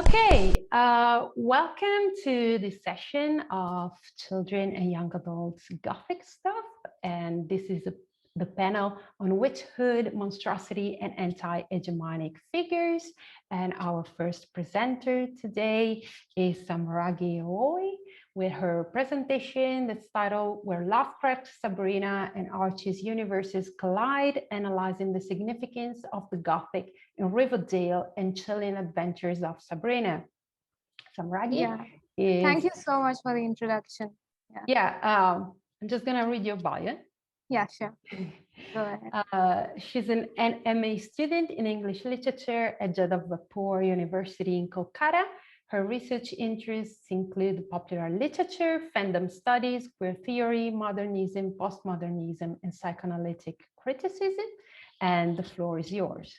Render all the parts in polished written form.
Okay, welcome to this session of Children and Young Adults Gothic Stuff. And this is the panel on Witchhood, Monstrosity, and Anti-Hegemonic Figures. And our first presenter today is Samragngi with her presentation that's titled Where Lovecraft, Sabrina, and Archie's Universes Collide, Analyzing the Significance of the Gothic in Riverdale and Chilling Adventures of Sabrina. Samragngi is... Thank you so much for the introduction. I'm just going to read your bio. Yeah, sure. Go ahead. She's an MA student in English literature at Jadavpur University in Kolkata. Her research interests include popular literature, fandom studies, queer theory, modernism, postmodernism, and psychoanalytic criticism. And the floor is yours.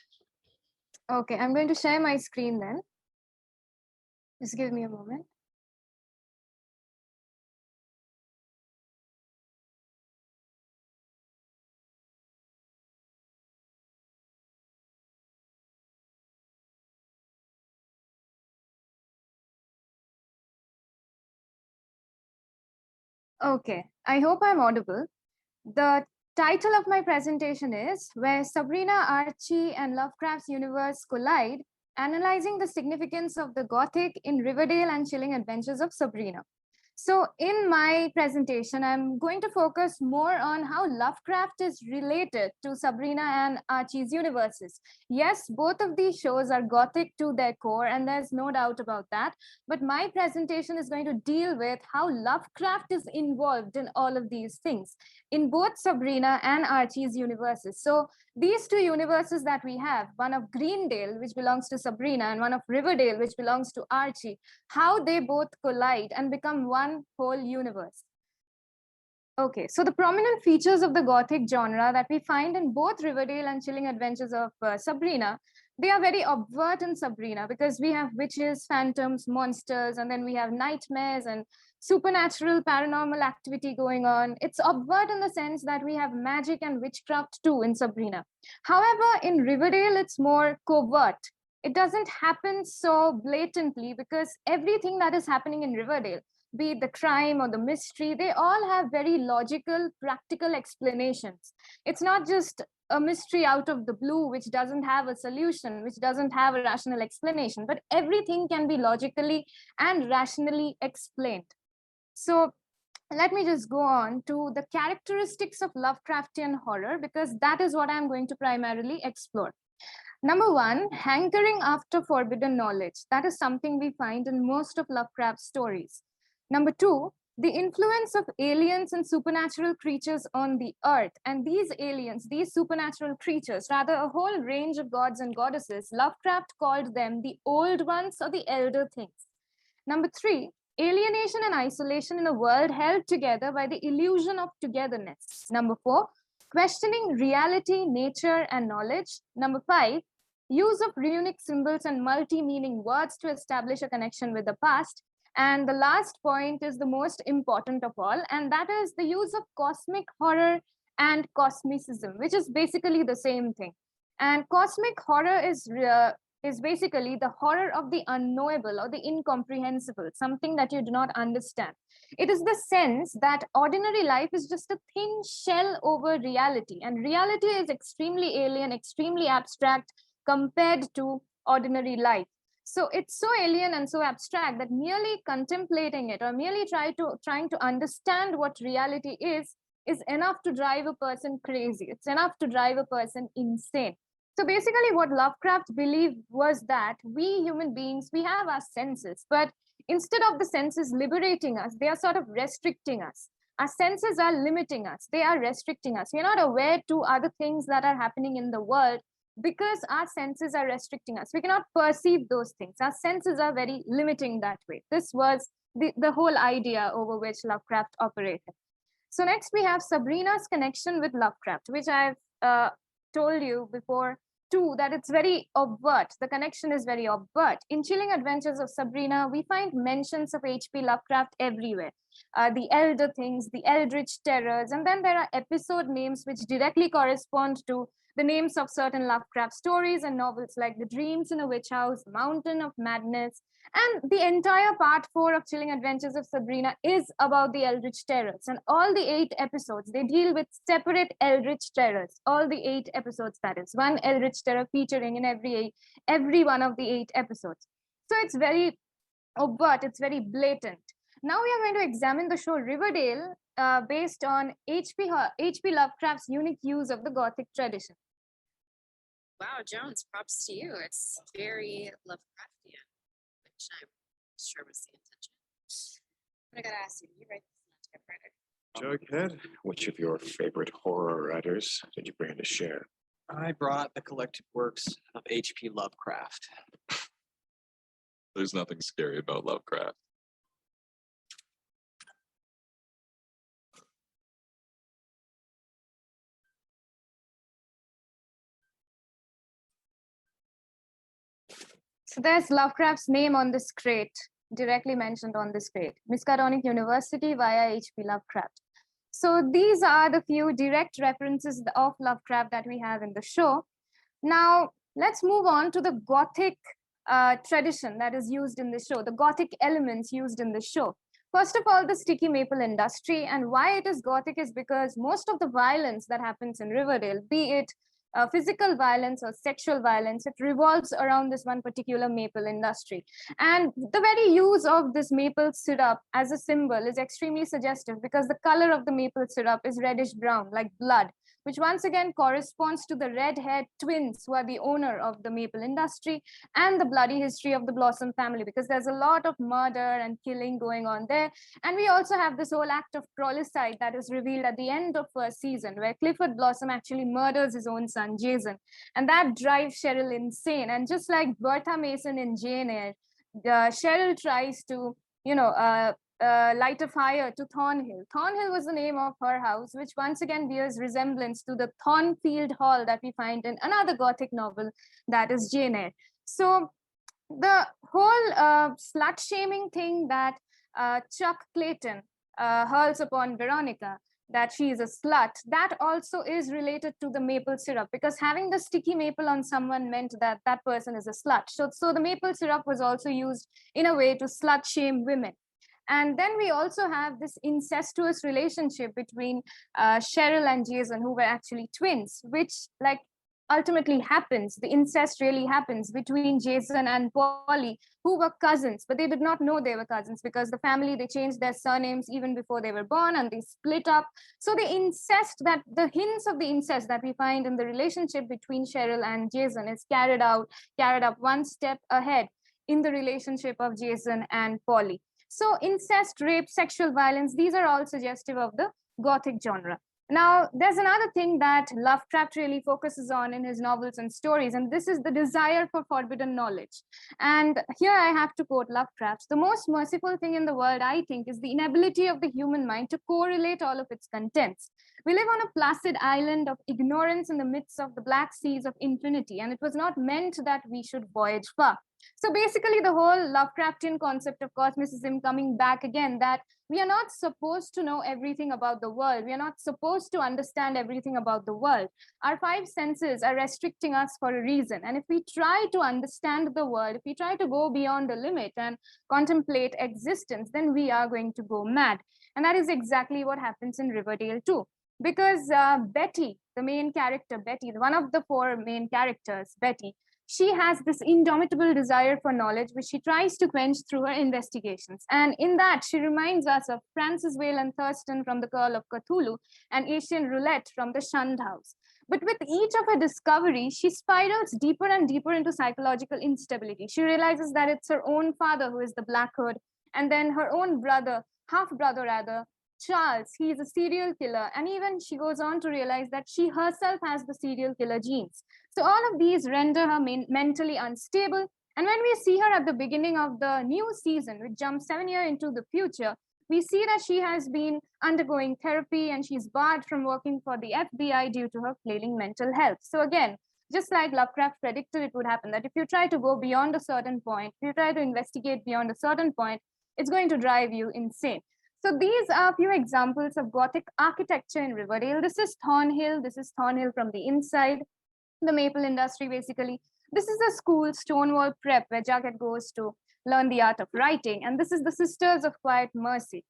Okay, I'm going to share my screen then. Just give me a moment. Okay, I hope I'm audible. The title of my presentation is Where Sabrina, Archie, and Lovecraft's Universe Collide, Analyzing the Significance of the Gothic in Riverdale and Chilling Adventures of Sabrina. So in my presentation, I'm going to focus more on how Lovecraft is related to Sabrina and Archie's universes. Yes, both of these shows are Gothic to their core, and there's no doubt about that. But my presentation is going to deal with how Lovecraft is involved in all of these things, in both Sabrina and Archie's universes. So these two universes that we have, one of Greendale, which belongs to Sabrina, and one of Riverdale, which belongs to Archie, how they both collide and become one whole universe. Okay, so the prominent features of the Gothic genre that we find in both Riverdale and Chilling Adventures of Sabrina, they are very overt in Sabrina because we have witches, phantoms, monsters, and then we have nightmares and supernatural paranormal activity going on. It's overt in the sense that we have magic and witchcraft too in Sabrina. However, in Riverdale, it's more covert. It doesn't happen so blatantly because everything that is happening in Riverdale, be it the crime or the mystery, they all have very logical, practical explanations. It's not just a mystery out of the blue, which doesn't have a solution, which doesn't have a rational explanation, but everything can be logically and rationally explained. So let me just go on to the characteristics of Lovecraftian horror, because that is what I'm going to primarily explore. Number one, hankering after forbidden knowledge. That is something we find in most of Lovecraft's stories. Number two, the influence of aliens and supernatural creatures on the earth. And these aliens, these supernatural creatures, rather a whole range of gods and goddesses, Lovecraft called them the old ones or the elder things. Number three, alienation and isolation in a world held together by the illusion of togetherness. Number four, questioning reality, nature, and knowledge. Number five, use of runic symbols and multi-meaning words to establish a connection with the past. And the last point is the most important of all, and that is the use of cosmic horror and cosmicism, which is basically the same thing. And cosmic horror is basically the horror of the unknowable or the incomprehensible, something that you do not understand. It is the sense that ordinary life is just a thin shell over reality, and reality is extremely alien, extremely abstract compared to ordinary life. So it's so alien and so abstract that merely contemplating it or merely trying to understand what reality is enough to drive a person crazy. It's enough to drive a person insane. So basically what Lovecraft believed was that we human beings, we have our senses, but instead of the senses liberating us, they are sort of restricting us. Our senses are limiting us. They are restricting us. We're not aware to other things that are happening in the world because our senses are restricting us. We cannot perceive those things. Our senses are very limiting that way. This was the whole idea over which Lovecraft operated. So next we have Sabrina's connection with Lovecraft, which I've told you before too, that it's very overt. The connection is very overt. In Chilling Adventures of Sabrina, we find mentions of H.P. Lovecraft everywhere. The elder things, the eldritch terrors, and then there are episode names which directly correspond to the names of certain Lovecraft stories and novels like The Dreams in a Witch House, Mountain of Madness, and the entire part 4 of Chilling Adventures of Sabrina is about the Eldritch Terrors. And all the 8 episodes, they deal with separate Eldritch Terrors. All the 8 episodes, that is, one Eldritch Terror featuring in every one of the 8 episodes. So it's very overt, it's very blatant. Now we are going to examine the show Riverdale based on H.P. Lovecraft's unique use of the Gothic tradition. Wow, Jones, props to you. It's very Lovecraftian, which I'm sure was the intention. But I gotta ask you, you write this on typewriter? Jughead, which of your favorite horror writers did you bring to share? I brought the collected works of H.P. Lovecraft. There's nothing scary about Lovecraft. So there's Lovecraft's name on this crate, directly mentioned on this crate, Miskatonic University via H.P. Lovecraft. So these are the few direct references of Lovecraft that we have in the show. Now, let's move on to the Gothic tradition that is used in the show, the Gothic elements used in the show. First of all, the sticky maple industry, and why it is Gothic is because most of the violence that happens in Riverdale, be it physical violence or sexual violence, it revolves around this one particular maple industry. And the very use of this maple syrup as a symbol is extremely suggestive because the color of the maple syrup is reddish brown, like blood, which once again corresponds to the red-haired twins who are the owner of the maple industry and the bloody history of the Blossom family, because there's a lot of murder and killing going on there. And we also have this whole act of prolicide that is revealed at the end of first season, where Clifford Blossom actually murders his own son, Jason. And that drives Cheryl insane. And just like Bertha Mason in Jane Eyre, Cheryl tries to, light a fire to Thornhill. Thornhill was the name of her house, which once again bears resemblance to the Thornfield Hall that we find in another Gothic novel, that is Jane Eyre. So the whole slut-shaming thing that Chuck Clayton hurls upon Veronica, that she is a slut, that also is related to the maple syrup, because having the sticky maple on someone meant that that person is a slut. So the maple syrup was also used in a way to slut-shame women. And then we also have this incestuous relationship between Cheryl and Jason, who were actually twins, which ultimately happens. The incest really happens between Jason and Polly, who were cousins, but they did not know they were cousins because the family, they changed their surnames even before they were born and they split up. So the hints of the incest that we find in the relationship between Cheryl and Jason is carried up one step ahead in the relationship of Jason and Polly. So incest, rape, sexual violence, these are all suggestive of the Gothic genre. Now, there's another thing that Lovecraft really focuses on in his novels and stories, and this is the desire for forbidden knowledge. And here I have to quote Lovecraft: "The most merciful thing in the world, I think, is the inability of the human mind to correlate all of its contents. We live on a placid island of ignorance in the midst of the black seas of infinity, and it was not meant that we should voyage far." So basically the whole Lovecraftian concept of cosmicism coming back again, that we are not supposed to know everything about the world. We are not supposed to understand everything about the world. Our 5 senses are restricting us for a reason. And if we try to understand the world, if we try to go beyond the limit and contemplate existence, then we are going to go mad. And that is exactly what happens in Riverdale too. Because Betty, the main character, Betty, one of the 4 main characters, Betty, she has this indomitable desire for knowledge, which she tries to quench through her investigations. And in that, she reminds us of Frances Wayland Thurston from The Call of Cthulhu and Asian Roulette from The Shunned House. But with each of her discoveries, she spirals deeper and deeper into psychological instability. She realizes that it's her own father who is the Black Hood, and then her own brother, half-brother rather, Charles, he is a serial killer. And even she goes on to realize that she herself has the serial killer genes. So all of these render her mentally unstable. And when we see her at the beginning of the new season, which jumps 7 years into the future, we see that she has been undergoing therapy and she's barred from working for the FBI due to her flailing mental health. So again, just like Lovecraft predicted it would happen, that if you try to go beyond a certain point, if you try to investigate beyond a certain point, it's going to drive you insane. So these are a few examples of Gothic architecture in Riverdale. This is Thornhill. This is Thornhill from the inside. the maple industry, basically. This is the school, Stonewall Prep, where Jughead goes to learn the art of writing. And this is the Sisters of Quiet Mercy.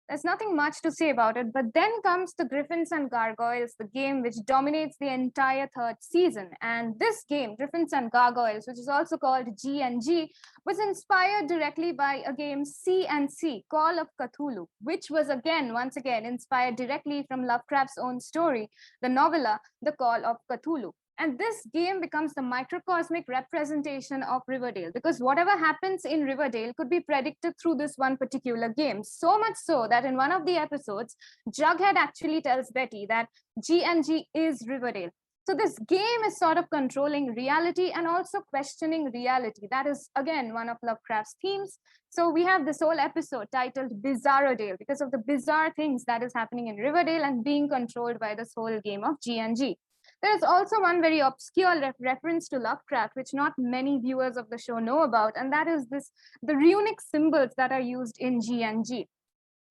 There's nothing much to say about it, but then comes the Griffins and Gargoyles, the game which dominates the entire third season. And this game, Griffins and Gargoyles, which is also called G&G, was inspired directly by a game C&C, Call of Cthulhu, which was once again, inspired directly from Lovecraft's own story, the novella, The Call of Cthulhu. And this game becomes the microcosmic representation of Riverdale, because whatever happens in Riverdale could be predicted through this one particular game. So much so that in one of the episodes, Jughead actually tells Betty that G&G is Riverdale. So this game is sort of controlling reality and also questioning reality. That is, again, one of Lovecraft's themes. So we have this whole episode titled Bizarrodale because of the bizarre things that is happening in Riverdale and being controlled by this whole game of G&G. There is also one very obscure reference to Lovecraft, which not many viewers of the show know about, and that is the runic symbols that are used in G&G.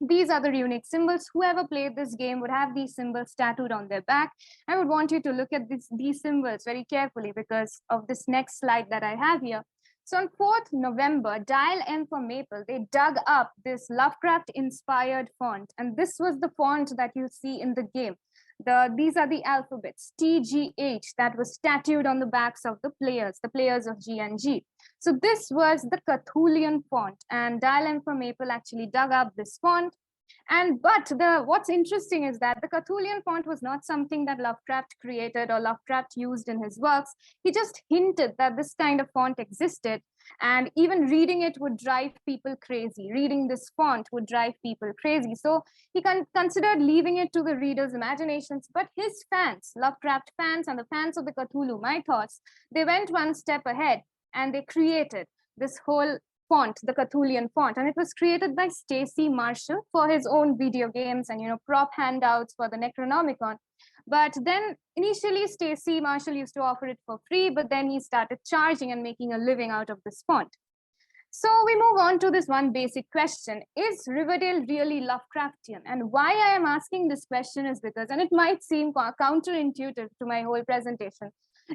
These are the runic symbols. Whoever played this game would have these symbols tattooed on their back. I would want you to look at these symbols very carefully because of this next slide that I have here. So on 4th November, Dial M for Maple, they dug up this Lovecraft-inspired font, and this was the font that you see in the game. These are the alphabets, TGH, that was tattooed on the backs of the players of G&G. So this was the Cthulian font, and Dial M for Maple actually dug up this font. But what's interesting is that the Cthulian font was not something that Lovecraft created or Lovecraft used in his works. He just hinted that this kind of font existed, and even reading it would drive people crazy. Reading this font would drive people crazy. So he considered leaving it to the reader's imaginations, but his fans, Lovecraft fans and the fans of the Cthulhu mythos, they went one step ahead and they created this whole font, the Cthulian font, and it was created by Stacy Marshall for his own video games and prop handouts for the Necronomicon. But then initially Stacy Marshall used to offer it for free, but then he started charging and making a living out of this font. So we move on to this one basic question: is Riverdale really Lovecraftian? And why I am asking this question is because, and it might seem counterintuitive to my whole presentation,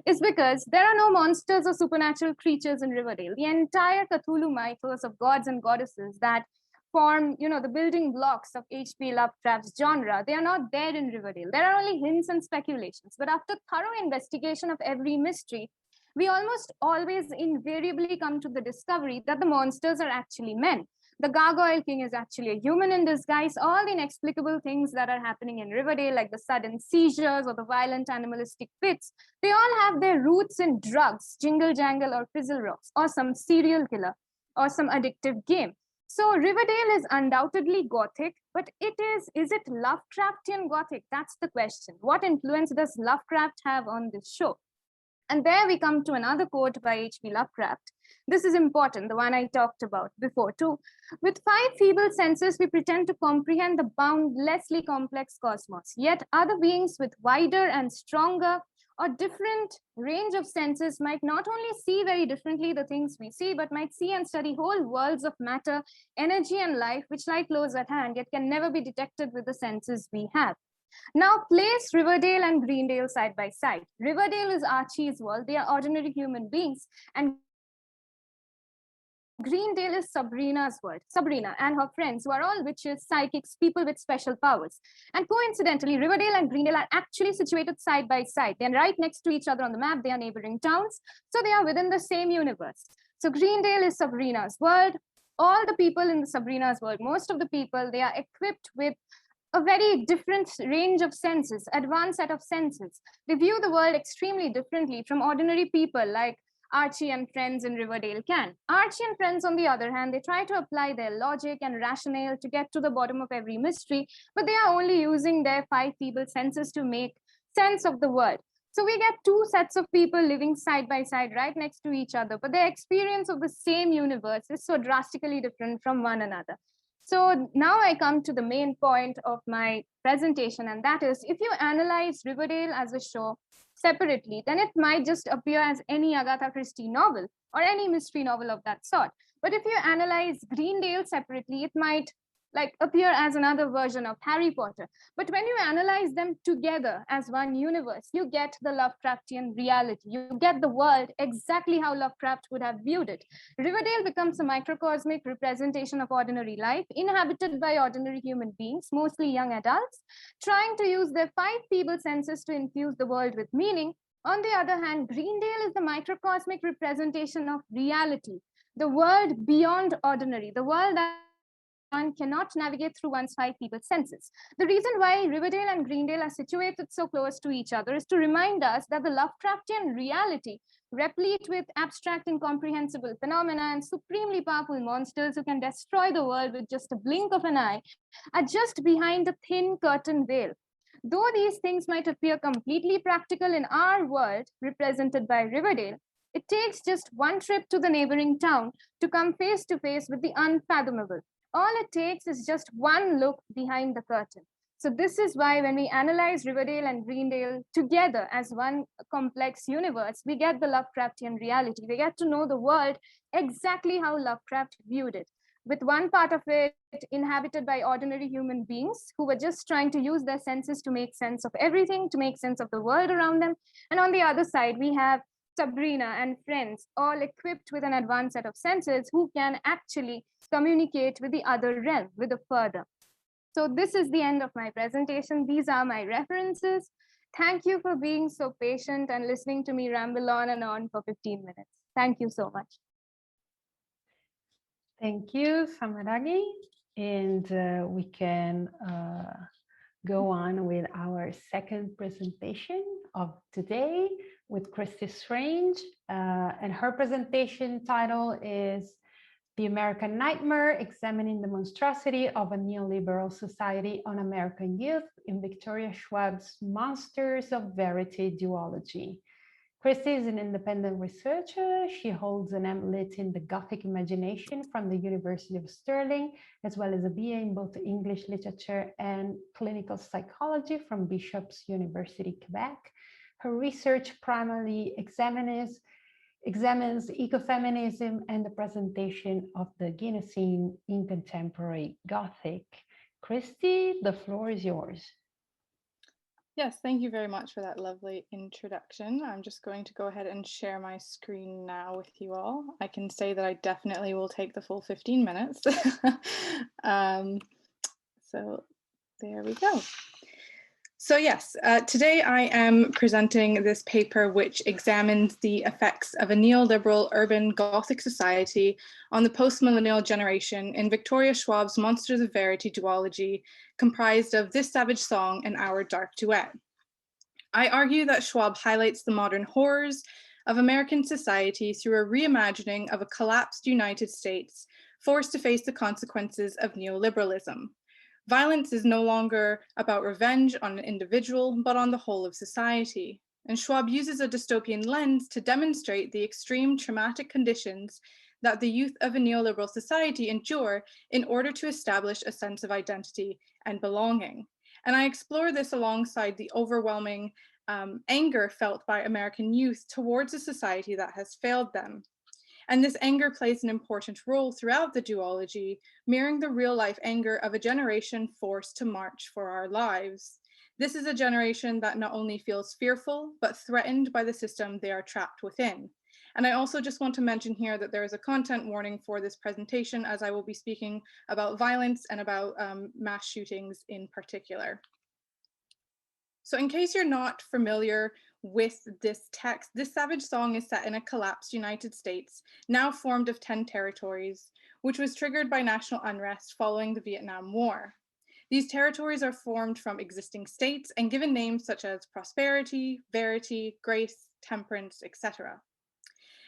is because there are no monsters or supernatural creatures in Riverdale. The entire Cthulhu mythos of gods and goddesses that form, the building blocks of H.P. Lovecraft's genre, they are not there in Riverdale. There are only hints and speculations. But after thorough investigation of every mystery, we almost always invariably come to the discovery that the monsters are actually men. The Gargoyle King is actually a human in disguise. All the inexplicable things that are happening in Riverdale, like the sudden seizures or the violent animalistic fits, they all have their roots in drugs, jingle jangle or fizzle rocks, or some serial killer, or some addictive game. So Riverdale is undoubtedly Gothic, but is it Lovecraftian Gothic? That's the question. What influence does Lovecraft have on this show? And there we come to another quote by H.P. Lovecraft. This is important, the one I talked about before too. With 5 feeble senses, we pretend to comprehend the boundlessly complex cosmos. Yet other beings with wider and stronger or different range of senses might not only see very differently the things we see, but might see and study whole worlds of matter, energy, and life, which lie close at hand, yet can never be detected with the senses we have. Now place Riverdale and Greendale side by side. Riverdale is Archie's world. They are ordinary human beings. And Greendale is Sabrina's world. Sabrina and her friends, who are all witches, psychics, people with special powers. And coincidentally, Riverdale and Greendale are actually situated side by side. They're right next to each other on the map. They are neighboring towns. So they are within the same universe. So Greendale is Sabrina's world. All the people in the Sabrina's world, most of the people, they are equipped with a very different range of senses, advanced set of senses. They view the world extremely differently from ordinary people like Archie and friends in Riverdale can. Archie and friends, on the other hand, they try to apply their logic and rationale to get to the bottom of every mystery, but they are only using their 5 feeble senses to make sense of the world. So we get 2 sets of people living side by side right next to each other, but their experience of the same universe is so drastically different from one another. So now I come to the main point of my presentation, and that is, if you analyze Riverdale as a show separately, then it might just appear as any Agatha Christie novel or any mystery novel of that sort. But if you analyze Greendale separately, it might like appear as another version of Harry Potter. But when you analyze them together as one universe, you get the Lovecraftian reality. You get the world exactly how Lovecraft would have viewed it. Riverdale becomes a microcosmic representation of ordinary life, inhabited by ordinary human beings, mostly young adults, trying to use their five feeble senses to infuse the world with meaning. On the other hand, Greendale is the microcosmic representation of reality, the world beyond ordinary, the world that one cannot navigate through one's five feeble senses. The reason why Riverdale and Greendale are situated so close to each other is to remind us that the Lovecraftian reality, replete with abstract, incomprehensible phenomena and supremely powerful monsters who can destroy the world with just a blink of an eye, are just behind a thin curtain veil. Though these things might appear completely practical in our world, represented by Riverdale, it takes just one trip to the neighboring town to come face to face with the unfathomable. All it takes is just one look behind the curtain. So this is why when we analyze Riverdale and Greendale together as one complex universe, we get the Lovecraftian reality. We get to know the world exactly how Lovecraft viewed it, with one part of it inhabited by ordinary human beings who were just trying to use their senses to make sense of everything, to make sense of the world around them. And on the other side, we have Sabrina and friends, all equipped with an advanced set of senses who can actually communicate with the other realm, with the further. So this is the end of my presentation. These are my references. Thank you for being so patient and listening to me ramble on and on for 15 minutes. Thank you so much. Thank you, Samragngi. And we can go on with our second presentation of today with Kristy Strange. And her presentation title is The American Nightmare, Examining the Monstrosity of a Neoliberal Society on American Youth in Victoria Schwab's Monsters of Verity duology. Kristy is an independent researcher. She holds an M.Lit in the Gothic Imagination from the University of Stirling, as well as a BA in both English literature and clinical psychology from Bishop's University, Quebec. Her research primarily examines ecofeminism and the presentation of the Guinnessine in contemporary Gothic. Kristy, the floor is yours. Yes, thank you very much for that lovely introduction. I'm just going to go ahead and share my screen now with you all. I can say that I definitely will take the full 15 minutes. So there we go. So yes, today I am presenting this paper which examines the effects of a neoliberal urban Gothic society on the post-millennial generation in Victoria Schwab's Monsters of Verity duology, comprised of This Savage Song and Our Dark Duet. I argue that Schwab highlights the modern horrors of American society through a reimagining of a collapsed United States forced to face the consequences of neoliberalism. Violence is no longer about revenge on an individual, but on the whole of society. And Schwab uses a dystopian lens to demonstrate the extreme traumatic conditions that the youth of a neoliberal society endure in order to establish a sense of identity and belonging. And I explore this alongside the overwhelming anger felt by American youth towards a society that has failed them. And this anger plays an important role throughout the duology, mirroring the real-life anger of a generation forced to march for our lives. This is a generation that not only feels fearful, but threatened by the system they are trapped within. And I also just want to mention here that there is a content warning for this presentation, as I will be speaking about violence and about mass shootings in particular. So in case you're not familiar with this text, This Savage Song is set in a collapsed United States, now formed of 10 territories, which was triggered by national unrest following the Vietnam War. These territories are formed from existing states and given names such as prosperity, verity, grace, temperance, etc.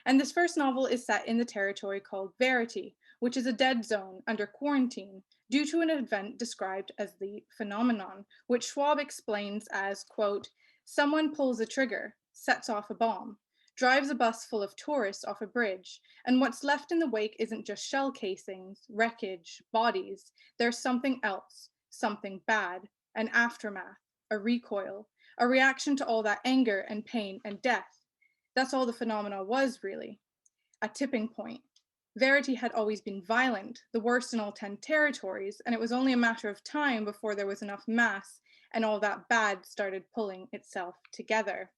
And this first novel is set in the territory called Verity, which is a dead zone under quarantine due to an event described as the phenomenon, which Schwab explains as, quote, someone pulls a trigger, sets off a bomb, drives a bus full of tourists off a bridge, and what's left in the wake isn't just shell casings, wreckage, bodies. There's something else, something bad, an aftermath, a recoil, a reaction to all that anger and pain and death. That's all the phenomena was, really. A tipping point. Verity had always been violent, the worst in all 10 territories, and it was only a matter of time before there was enough mass and all that bad started pulling itself together.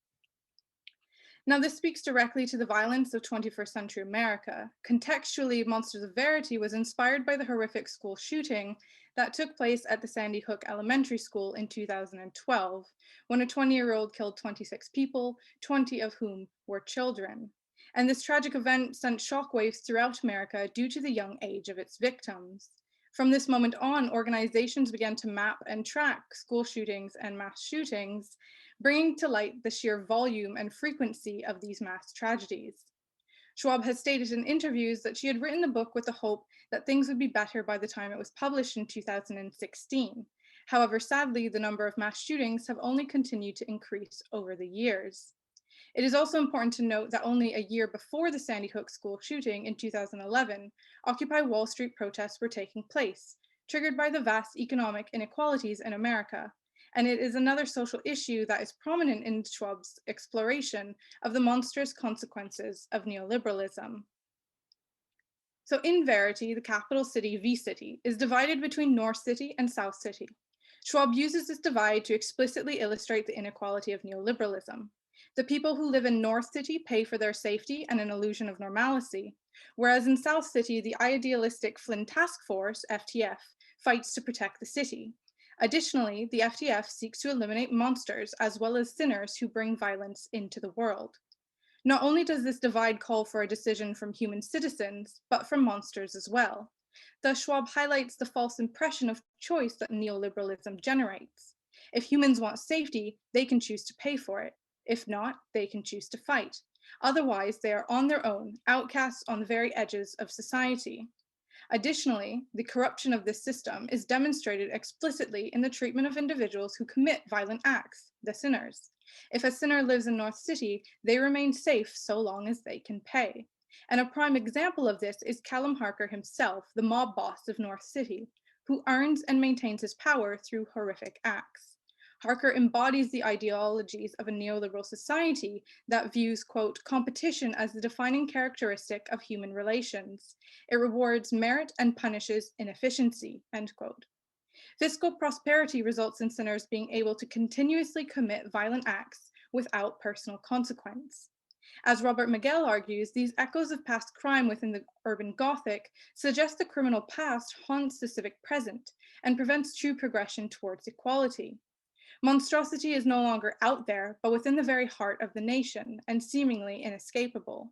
Now, this speaks directly to the violence of 21st century America. Contextually, Monsters of Verity was inspired by the horrific school shooting that took place at the Sandy Hook Elementary School in 2012, when a 20-year-old killed 26 people, 20 of whom were children. And this tragic event sent shockwaves throughout America due to the young age of its victims. From this moment on, organizations began to map and track school shootings and mass shootings, bringing to light the sheer volume and frequency of these mass tragedies. Schwab has stated in interviews that she had written the book with the hope that things would be better by the time it was published in 2016. However, sadly, the number of mass shootings have only continued to increase over the years. It is also important to note that only a year before the Sandy Hook school shooting in 2011, Occupy Wall Street protests were taking place, triggered by the vast economic inequalities in America. And it is another social issue that is prominent in Schwab's exploration of the monstrous consequences of neoliberalism. So in Verity, the capital city, V-City, is divided between North City and South City. Schwab uses this divide to explicitly illustrate the inequality of neoliberalism. The people who live in North City pay for their safety and an illusion of normalcy, whereas in South City, the idealistic Flynn Task Force, FTF, fights to protect the city. Additionally, the FTF seeks to eliminate monsters as well as sinners who bring violence into the world. Not only does this divide call for a decision from human citizens, but from monsters as well. Thus, Schwab highlights the false impression of choice that neoliberalism generates. If humans want safety, they can choose to pay for it. If not, they can choose to fight. Otherwise, they are on their own, outcasts on the very edges of society. Additionally, the corruption of this system is demonstrated explicitly in the treatment of individuals who commit violent acts, the sinners. If a sinner lives in North City, they remain safe so long as they can pay. And a prime example of this is Callum Harker himself, the mob boss of North City, who earns and maintains his power through horrific acts. Harker embodies the ideologies of a neoliberal society that views, quote, competition as the defining characteristic of human relations. It rewards merit and punishes inefficiency, end quote. Fiscal prosperity results in sinners being able to continuously commit violent acts without personal consequence. As Robert Miguel argues, these echoes of past crime within the urban Gothic suggest the criminal past haunts the civic present and prevents true progression towards equality. Monstrosity is no longer out there, but within the very heart of the nation, and seemingly inescapable.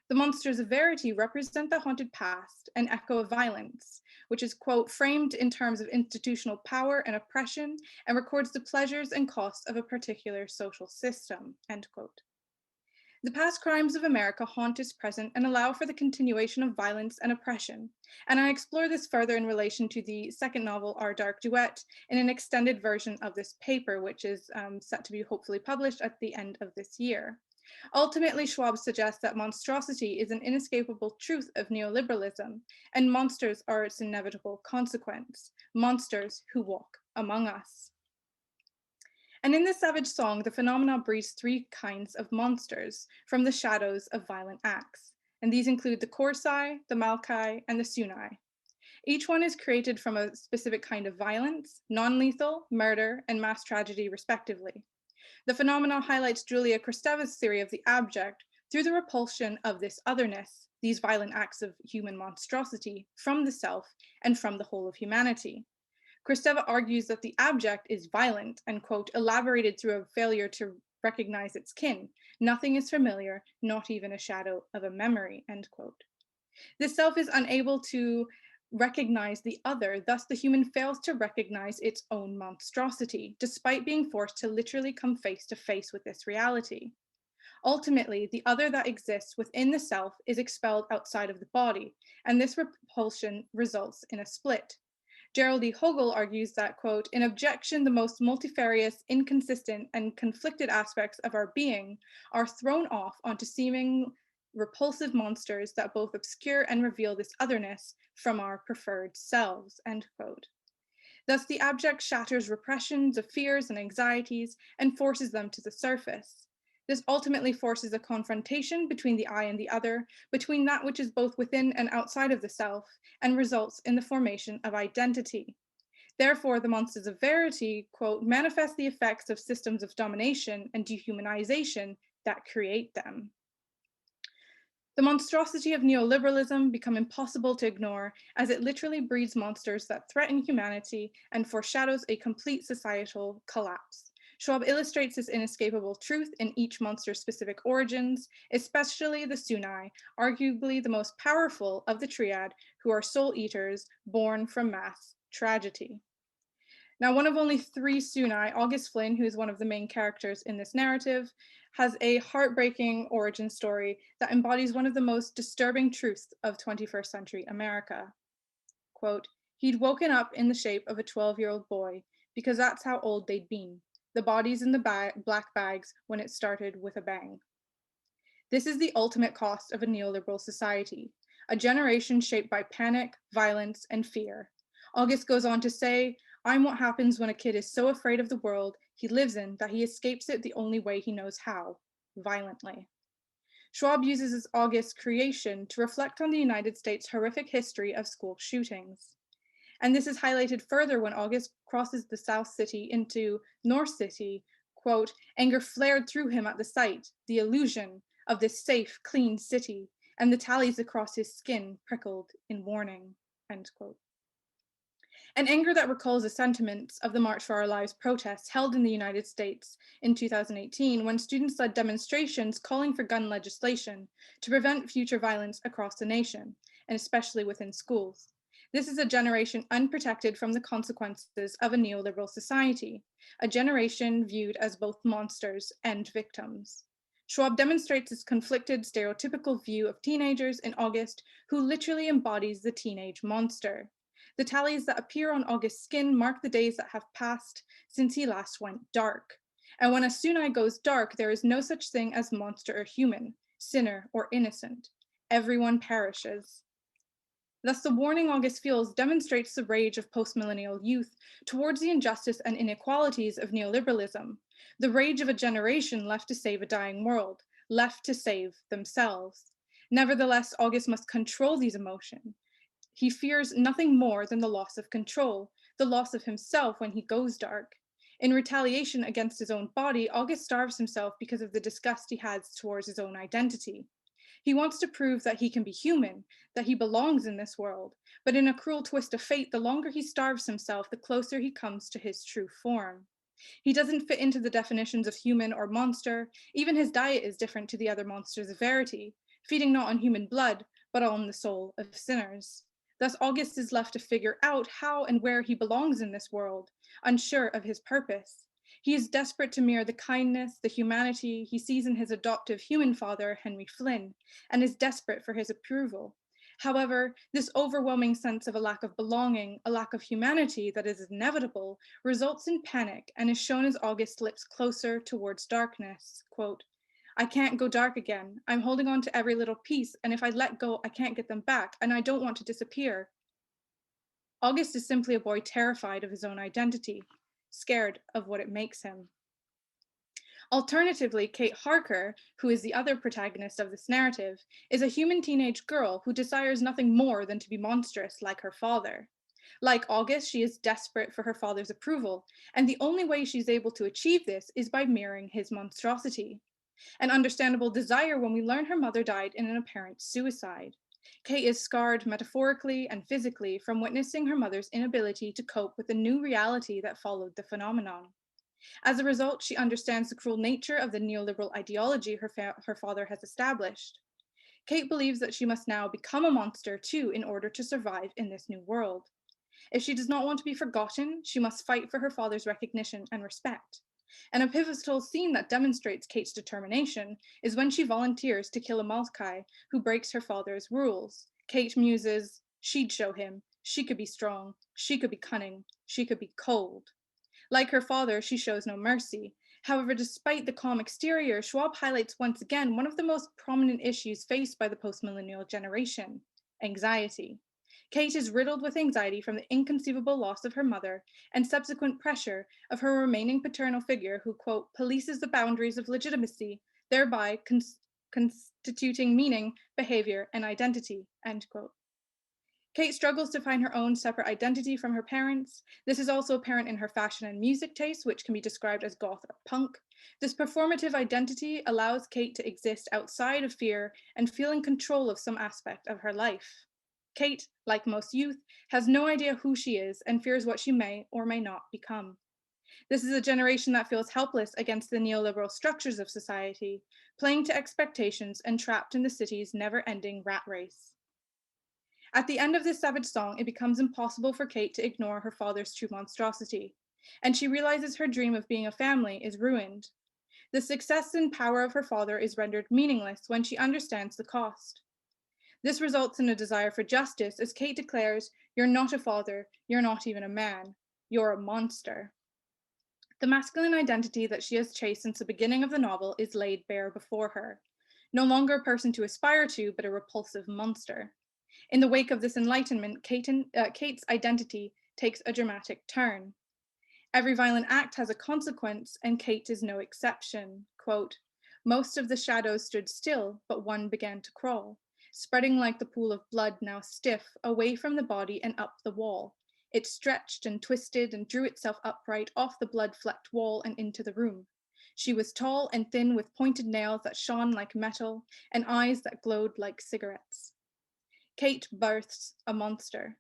The monsters of Verity represent the haunted past, an echo of violence, which is, quote, framed in terms of institutional power and oppression, and records the pleasures and costs of a particular social system, end quote. The past crimes of America haunt its present and allow for the continuation of violence and oppression. And I explore this further in relation to the second novel, Our Dark Duet, in an extended version of this paper, which is set to be hopefully published at the end of this year. Ultimately, Schwab suggests that monstrosity is an inescapable truth of neoliberalism, and monsters are its inevitable consequence, monsters who walk among us. And in this savage song, the phenomena breeds three kinds of monsters from the shadows of violent acts. And these include the Korsai, the Malkai, and the Sunai. Each one is created from a specific kind of violence, non-lethal, murder, and mass tragedy, respectively. The phenomena highlights Julia Kristeva's theory of the abject through the repulsion of this otherness, these violent acts of human monstrosity, from the self and from the whole of humanity. Kristeva argues that the abject is violent and, quote, elaborated through a failure to recognize its kin. Nothing is familiar, not even a shadow of a memory, end quote. This self is unable to recognize the other, thus the human fails to recognize its own monstrosity, despite being forced to literally come face to face with this reality. Ultimately, the other that exists within the self is expelled outside of the body, and this repulsion results in a split. Gerald E. Hogel argues that, quote, in objection, the most multifarious, inconsistent, and conflicted aspects of our being are thrown off onto seeming repulsive monsters that both obscure and reveal this otherness from our preferred selves, end quote. Thus, the abject shatters repressions of fears and anxieties and forces them to the surface. This ultimately forces a confrontation between the I and the other, between that which is both within and outside of the self, and results in the formation of identity. Therefore, the monsters of verity, quote, manifest the effects of systems of domination and dehumanization that create them. The monstrosity of neoliberalism become impossible to ignore as it literally breeds monsters that threaten humanity and foreshadows a complete societal collapse. Schwab illustrates this inescapable truth in each monster's specific origins, especially the Sunai, arguably the most powerful of the triad, who are soul eaters born from mass tragedy. Now, one of only 3 Sunai, August Flynn, who is one of the main characters in this narrative, has a heartbreaking origin story that embodies one of the most disturbing truths of 21st century America. Quote, he'd woken up in the shape of a 12-year-old boy because that's how old they'd been. The bodies in the black bags when it started with a bang. This is the ultimate cost of a neoliberal society, a generation shaped by panic, violence, and fear. August goes on to say, I'm what happens when a kid is so afraid of the world he lives in that he escapes it the only way he knows how, violently. Schwab uses his August creation to reflect on the United States' horrific history of school shootings. And this is highlighted further when August crosses the South City into North City, quote, anger flared through him at the sight, the illusion of this safe, clean city, and the tallies across his skin prickled in warning, end quote. An anger that recalls the sentiments of the March for Our Lives protests held in the United States in 2018 when students led demonstrations calling for gun legislation to prevent future violence across the nation, and especially within schools. This is a generation unprotected from the consequences of a neoliberal society, a generation viewed as both monsters and victims. Schwab demonstrates this conflicted, stereotypical view of teenagers in August, who literally embodies the teenage monster. The tallies that appear on August's skin mark the days that have passed since he last went dark. And when a Sunai goes dark, there is no such thing as monster or human, sinner or innocent. Everyone perishes. Thus, the warning August feels demonstrates the rage of post-millennial youth towards the injustice and inequalities of neoliberalism, the rage of a generation left to save a dying world, left to save themselves. Nevertheless, August must control these emotions. He fears nothing more than the loss of control, the loss of himself when he goes dark. In retaliation against his own body, August starves himself because of the disgust he has towards his own identity. He wants to prove that he can be human, that he belongs in this world, but in a cruel twist of fate, the longer he starves himself, the closer he comes to his true form. He doesn't fit into the definitions of human or monster. Even his diet is different to the other monsters of verity, feeding not on human blood, but on the soul of sinners. Thus, August is left to figure out how and where he belongs in this world, unsure of his purpose. He is desperate to mirror the kindness, the humanity he sees in his adoptive human father, Henry Flynn, and is desperate for his approval. However, this overwhelming sense of a lack of belonging, a lack of humanity that is inevitable, results in panic and is shown as August slips closer towards darkness. Quote, I can't go dark again. I'm holding on to every little piece, and if I let go, I can't get them back, and I don't want to disappear. August is simply a boy terrified of his own identity, scared of what it makes him. Alternatively, Kate Harker, who is the other protagonist of this narrative, is a human teenage girl who desires nothing more than to be monstrous like her father. Like August, she is desperate for her father's approval, and the only way she's able to achieve this is by mirroring his monstrosity. An understandable desire when we learn her mother died in an apparent suicide. Kate is scarred metaphorically and physically from witnessing her mother's inability to cope with the new reality that followed the phenomenon. As a result, she understands the cruel nature of the neoliberal ideology her father has established. Kate believes that she must now become a monster too in order to survive in this new world. If she does not want to be forgotten, she must fight for her father's recognition and respect. And a pivotal scene that demonstrates Kate's determination is when she volunteers to kill a Malkai who breaks her father's rules. Kate muses, she'd show him, she could be strong, she could be cunning, she could be cold. Like her father, she shows no mercy. However, despite the calm exterior, Schwab highlights once again one of the most prominent issues faced by the post-millennial generation, anxiety. Kate is riddled with anxiety from the inconceivable loss of her mother and subsequent pressure of her remaining paternal figure who, quote, polices the boundaries of legitimacy thereby constituting meaning, behavior, and identity, end quote. Kate struggles to find her own separate identity from her parents. This is also apparent in her fashion and music taste, which can be described as goth or punk. This performative identity allows Kate to exist outside of fear and feel in control of some aspect of her life. Kate, like most youth, has no idea who she is and fears what she may or may not become. This is a generation that feels helpless against the neoliberal structures of society, playing to expectations and trapped in the city's never-ending rat race. At the end of this savage song, it becomes impossible for Kate to ignore her father's true monstrosity, and she realizes her dream of being a family is ruined. The success and power of her father is rendered meaningless when she understands the cost. This results in a desire for justice as Kate declares, "You're not a father, you're not even a man, you're a monster." The masculine identity that she has chased since the beginning of the novel is laid bare before her. No longer a person to aspire to, but a repulsive monster. In the wake of this enlightenment, Kate's identity takes a dramatic turn. Every violent act has a consequence, and Kate is no exception. Quote, "Most of the shadows stood still, but one began to crawl, spreading like the pool of blood now stiff, away from the body and up the wall. It stretched and twisted and drew itself upright off the blood-flecked wall and into the room. She was tall and thin with pointed nails that shone like metal and eyes that glowed like cigarettes." Kate births a monster.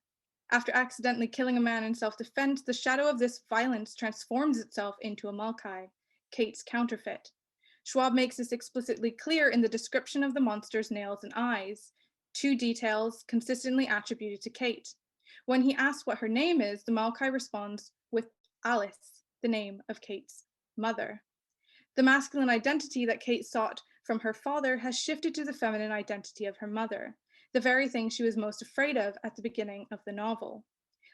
After accidentally killing a man in self-defense, the shadow of this violence transforms itself into a Malkai, Kate's counterfeit. Schwab makes this explicitly clear in the description of the monster's nails and eyes, two details consistently attributed to Kate. When he asks what her name is, the Malkai responds with Alice, the name of Kate's mother. The masculine identity that Kate sought from her father has shifted to the feminine identity of her mother, the very thing she was most afraid of at the beginning of the novel.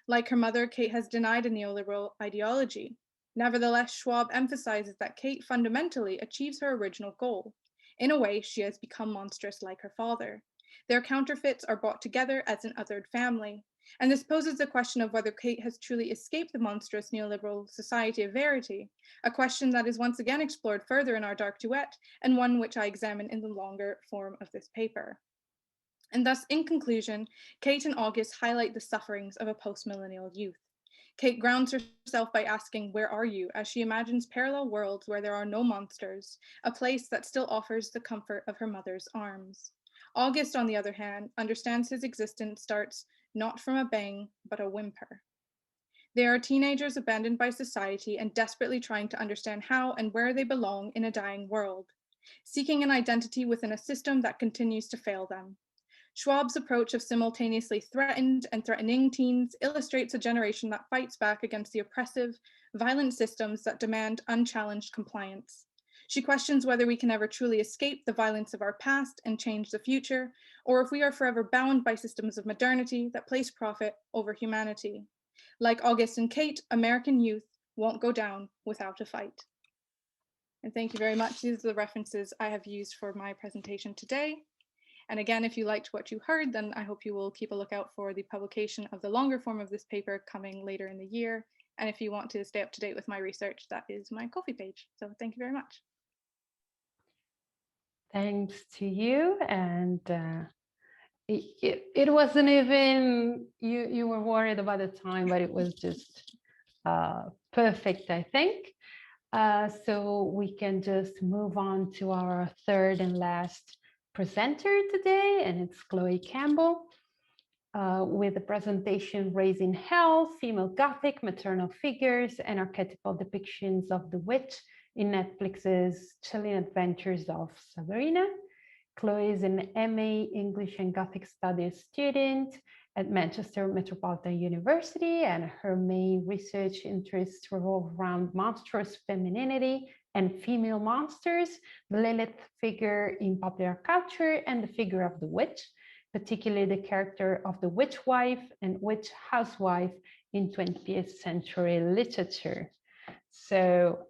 Like her mother, Kate has denied a neoliberal ideology. Nevertheless, Schwab emphasizes that Kate fundamentally achieves her original goal. In a way, she has become monstrous like her father. Their counterfeits are brought together as an othered family. And this poses the question of whether Kate has truly escaped the monstrous neoliberal society of Verity, a question that is once again explored further in our dark duet, and one which I examine in the longer form of this paper. And thus, in conclusion, Kate and August highlight the sufferings of a post-millennial youth. Kate grounds herself by asking, "Where are you?" as she imagines parallel worlds where there are no monsters, a place that still offers the comfort of her mother's arms. August, on the other hand, understands his existence starts not from a bang, but a whimper. They are teenagers abandoned by society and desperately trying to understand how and where they belong in a dying world, seeking an identity within a system that continues to fail them. Schwab's approach of simultaneously threatened and threatening teens illustrates a generation that fights back against the oppressive, violent systems that demand unchallenged compliance. She questions whether we can ever truly escape the violence of our past and change the future, or if we are forever bound by systems of modernity that place profit over humanity. Like August and Kate, American youth won't go down without a fight. And thank you very much. These are the references I have used for my presentation today. And again, if you liked what you heard, then I hope you will keep a lookout for the publication of the longer form of this paper coming later in the year. And if you want to stay up to date with my research, that is my Ko-fi page. So thank you very much. Thanks to you. And it wasn't even, you were worried about the time, but it was just perfect, I think. So we can just move on to our third and last presenter today, and it's Chloe Campbell with the presentation Raising Hell, Female Gothic, Maternal Figures, and Archetypal Depictions of the Witch in Netflix's Chilling Adventures of Sabrina. Chloe is an MA English and Gothic Studies student at Manchester Metropolitan University, and her main research interests revolve around monstrous femininity and female monsters, the Lilith figure in popular culture, and the figure of the witch, particularly the character of the witch wife and witch housewife in 20th century literature. So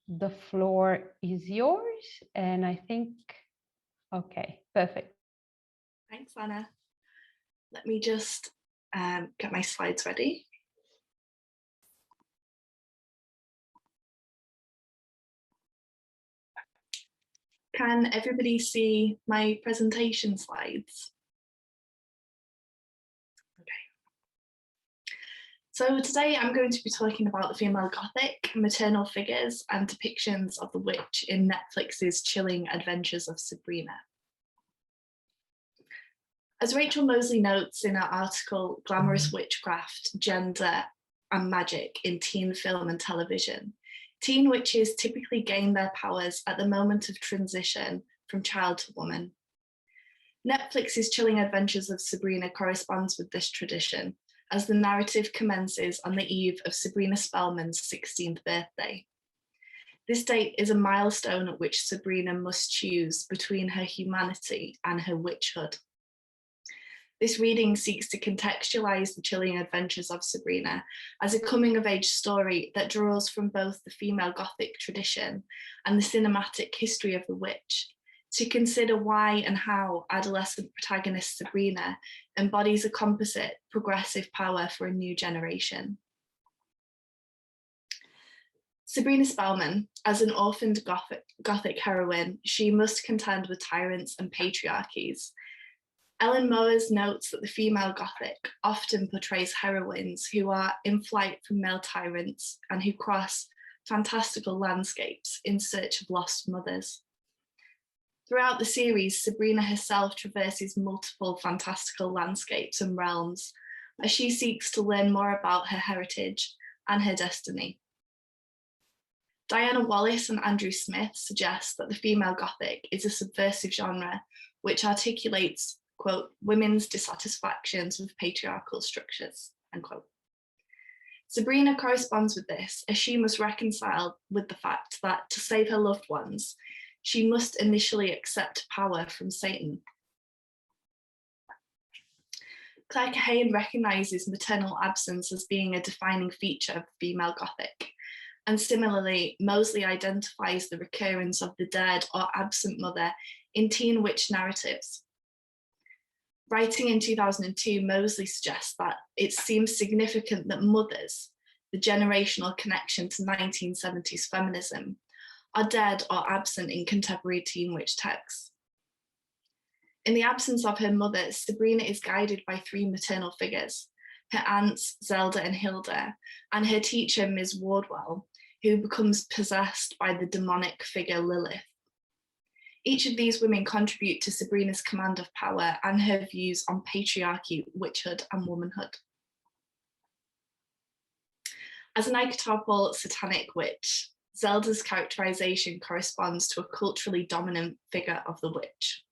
the floor is yours, and I think, okay, perfect. Thanks, Anna. Let me just get my slides ready. Can everybody see my presentation slides? Okay. So today I'm going to be talking about the female Gothic, maternal figures and depictions of the witch in Netflix's chilling adventures of Sabrina. As Rachel Mosley notes in her article, Glamorous Witchcraft, Gender and Magic in Teen Film and Television, teen witches typically gain their powers at the moment of transition from child to woman. Netflix's Chilling Adventures of Sabrina corresponds with this tradition, as the narrative commences on the eve of Sabrina Spellman's 16th birthday. This date is a milestone at which Sabrina must choose between her humanity and her witchhood. This reading seeks to contextualize the chilling adventures of Sabrina as a coming-of-age story that draws from both the female Gothic tradition and the cinematic history of the witch, to consider why and how adolescent protagonist Sabrina embodies a composite, progressive power for a new generation. Sabrina Spellman, as an orphaned Gothic heroine, she must contend with tyrants and patriarchies. Ellen Moers notes that the female Gothic often portrays heroines who are in flight from male tyrants and who cross fantastical landscapes in search of lost mothers. Throughout the series, Sabrina herself traverses multiple fantastical landscapes and realms as she seeks to learn more about her heritage and her destiny. Diana Wallace and Andrew Smith suggest that the female Gothic is a subversive genre which articulates, quote, women's dissatisfactions with patriarchal structures, unquote. Sabrina corresponds with this as she must reconcile with the fact that to save her loved ones, she must initially accept power from Satan. Claire Kahane recognises maternal absence as being a defining feature of female Gothic. And similarly, Mosley identifies the recurrence of the dead or absent mother in teen witch narratives. Writing in 2002, Mosley suggests that it seems significant that mothers, the generational connection to 1970s feminism, are dead or absent in contemporary teen witch texts. In the absence of her mother, Sabrina is guided by three maternal figures, her aunts, Zelda and Hilda, and her teacher, Ms. Wardwell, who becomes possessed by the demonic figure Lilith. Each of these women contribute to Sabrina's command of power and her views on patriarchy, witchhood, and womanhood. As an archetypal satanic witch, Zelda's characterization corresponds to a culturally dominant figure of the witch.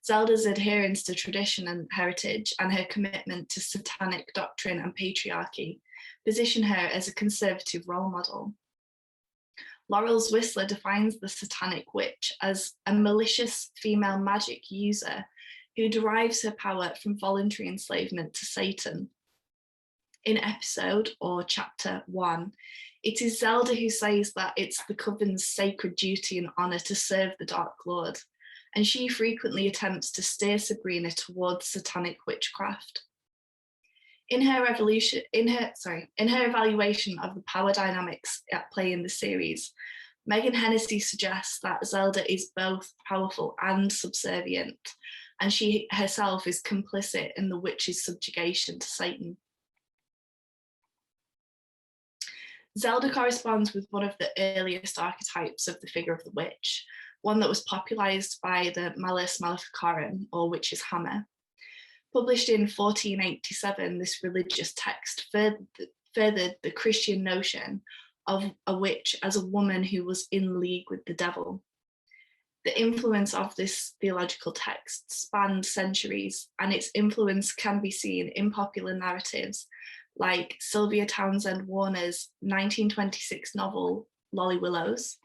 Zelda's adherence to tradition and heritage and her commitment to satanic doctrine and patriarchy position her as a conservative role model. Laurel Whistler defines the satanic witch as a malicious female magic user who derives her power from voluntary enslavement to Satan. In episode or chapter 1, it is Zelda who says that it's the coven's sacred duty and honor to serve the Dark Lord, and she frequently attempts to steer Sabrina towards satanic witchcraft. In her evaluation of the power dynamics at play in the series, Megan Hennessy suggests that Zelda is both powerful and subservient, and she herself is complicit in the witch's subjugation to Satan. Zelda corresponds with one of the earliest archetypes of the figure of the witch, one that was popularized by the Malleus Maleficarum, or witch's hammer. Published in 1487, this religious text furthered the Christian notion of a witch as a woman who was in league with the devil. The influence of this theological text spanned centuries, and its influence can be seen in popular narratives like Sylvia Townsend Warner's 1926 novel, Lolly Willows,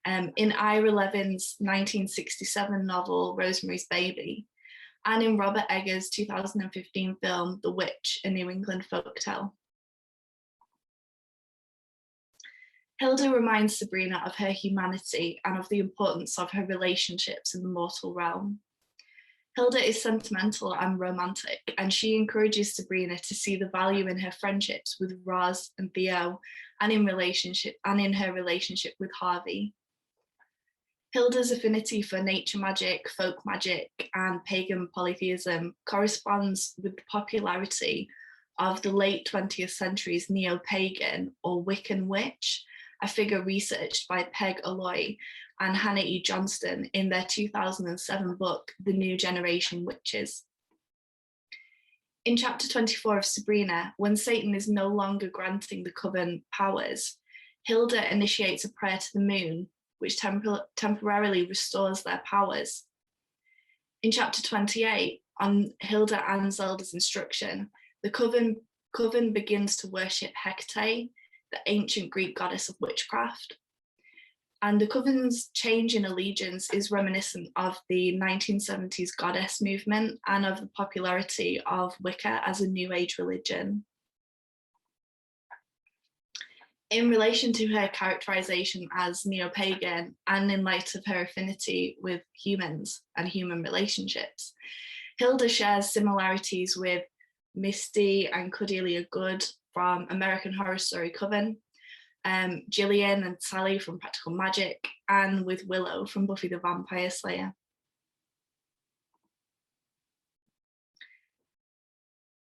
in Ira Levin's 1967 novel, Rosemary's Baby, and in Robert Eggers' 2015 film, The Witch, A New England Folktale. Hilda reminds Sabrina of her humanity and of the importance of her relationships in the mortal realm. Hilda is sentimental and romantic, and she encourages Sabrina to see the value in her friendships with Roz and Theo, and in her relationship with Harvey. Hilda's affinity for nature magic, folk magic, and pagan polytheism corresponds with the popularity of the late 20th century's neo-pagan or Wiccan witch, a figure researched by Peg Alloy and Hannah E. Johnston in their 2007 book, The New Generation Witches. In chapter 24 of Sabrina, when Satan is no longer granting the coven powers, Hilda initiates a prayer to the moon, which temporarily restores their powers. In chapter 28, on Hilda and Zelda's instruction, the coven begins to worship Hecate, the ancient Greek goddess of witchcraft. And the coven's change in allegiance is reminiscent of the 1970s goddess movement and of the popularity of Wicca as a New Age religion. In relation to her characterization as neo-pagan and in light of her affinity with humans and human relationships, Hilda shares similarities with Misty and Cordelia Good from American Horror Story Coven, Gillian and Sally from Practical Magic, and with Willow from Buffy the Vampire Slayer.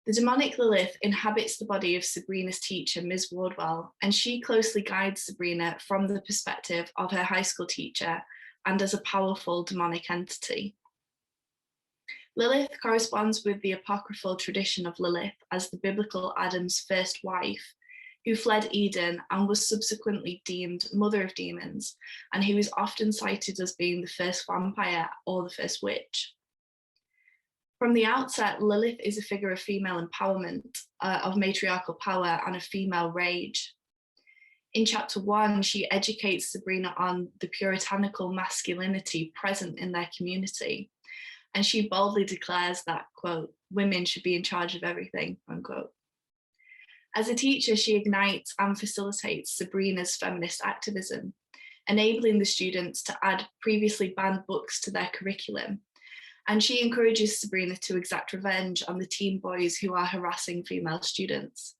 The demonic Lilith inhabits the body of Sabrina's teacher, Ms. Wardwell, and she closely guides Sabrina from the perspective of her high school teacher and as a powerful demonic entity. Lilith corresponds with the apocryphal tradition of Lilith as the biblical Adam's first wife, who fled Eden and was subsequently deemed mother of demons, and who is often cited as being the first vampire or the first witch. From the outset, Lilith is a figure of female empowerment, of matriarchal power and of female rage. In chapter 1, she educates Sabrina on the puritanical masculinity present in their community, and she boldly declares that, quote, women should be in charge of everything, unquote. As a teacher, she ignites and facilitates Sabrina's feminist activism, enabling the students to add previously banned books to their curriculum. And she encourages Sabrina to exact revenge on the teen boys who are harassing female students.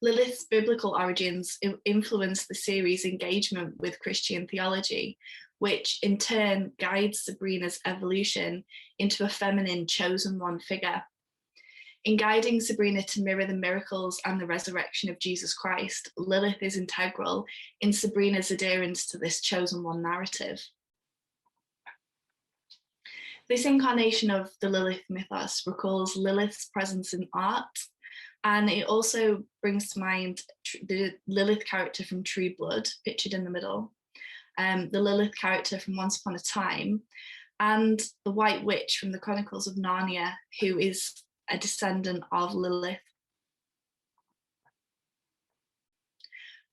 Lilith's biblical origins influence the series' engagement with Christian theology, which in turn guides Sabrina's evolution into a feminine chosen one figure. In guiding Sabrina to mirror the miracles and the resurrection of Jesus Christ, Lilith is integral in Sabrina's adherence to this chosen one narrative. This incarnation of the Lilith mythos recalls Lilith's presence in art, and it also brings to mind the Lilith character from True Blood, pictured in the middle, the Lilith character from Once Upon a Time, and the White Witch from the Chronicles of Narnia, who is a descendant of Lilith.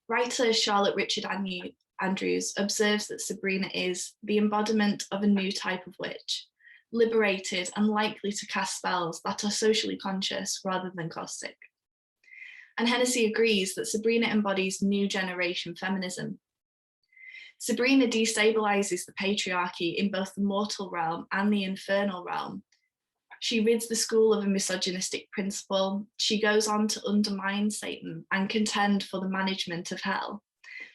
Writer Charlotte Richard Andrews observes that Sabrina is the embodiment of a new type of witch, liberated and likely to cast spells that are socially conscious rather than caustic. And Hennessy agrees that Sabrina embodies new generation feminism. Sabrina destabilizes the patriarchy in both the mortal realm and the infernal realm. She rids the school of a misogynistic principle. She goes on to undermine Satan and contend for the management of hell.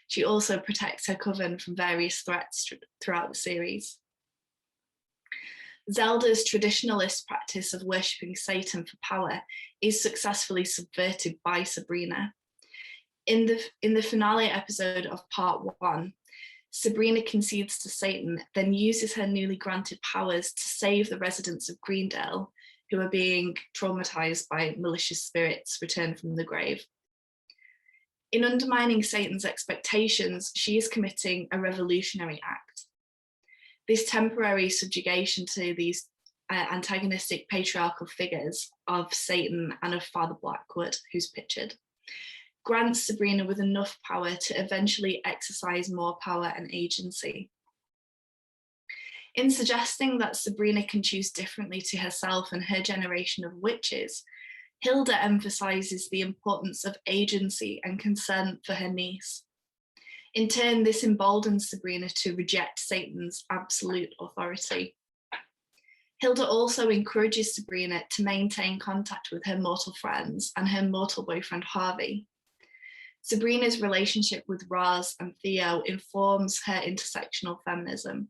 She also protects her coven from various threats throughout the series. Zelda's traditionalist practice of worshipping Satan for power is successfully subverted by Sabrina. In the finale episode of part 1, Sabrina concedes to Satan, then uses her newly granted powers to save the residents of Greendale, who are being traumatized by malicious spirits returned from the grave. In undermining Satan's expectations, she is committing a revolutionary act. This temporary subjugation to these antagonistic patriarchal figures of Satan and of Father Blackwood, who's pictured, grants Sabrina with enough power to eventually exercise more power and agency. In suggesting that Sabrina can choose differently to herself and her generation of witches, Hilda emphasizes the importance of agency and consent for her niece. In turn, this emboldens Sabrina to reject Satan's absolute authority. Hilda also encourages Sabrina to maintain contact with her mortal friends and her mortal boyfriend Harvey. Sabrina's relationship with Roz and Theo informs her intersectional feminism,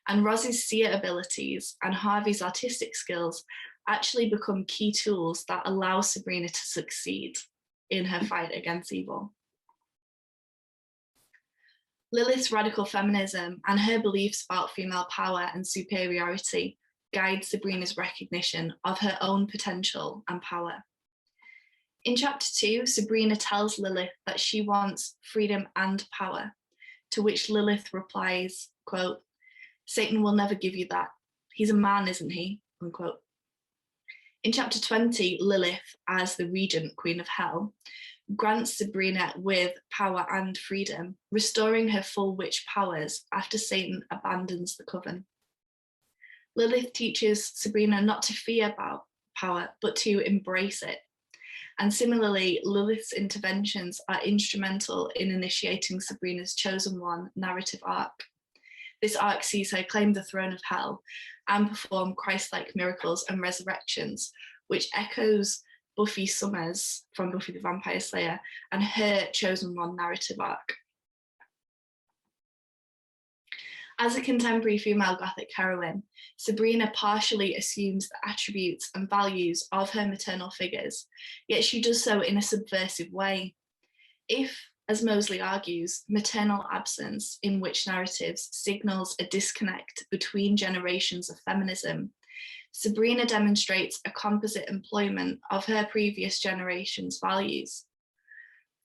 and Roz's seer abilities and Harvey's artistic skills actually become key tools that allow Sabrina to succeed in her fight against evil. Lilith's radical feminism and her beliefs about female power and superiority guide Sabrina's recognition of her own potential and power. In chapter 2, Sabrina tells Lilith that she wants freedom and power, to which Lilith replies, quote, "Satan will never give you that. He's a man, isn't he?" unquote. In chapter 20, Lilith, as the regent queen of hell, grants Sabrina with power and freedom, restoring her full witch powers after Satan abandons the coven. Lilith teaches Sabrina not to fear about power, but to embrace it. And similarly, Lilith's interventions are instrumental in initiating Sabrina's Chosen One narrative arc. This arc sees her claim the throne of hell and perform Christ-like miracles and resurrections, which echoes Buffy Summers from Buffy the Vampire Slayer and her Chosen One narrative arc. As a contemporary female Gothic heroine, Sabrina partially assumes the attributes and values of her maternal figures, yet she does so in a subversive way. If, as Mosley argues, maternal absence in witch narratives signals a disconnect between generations of feminism, Sabrina demonstrates a composite employment of her previous generation's values.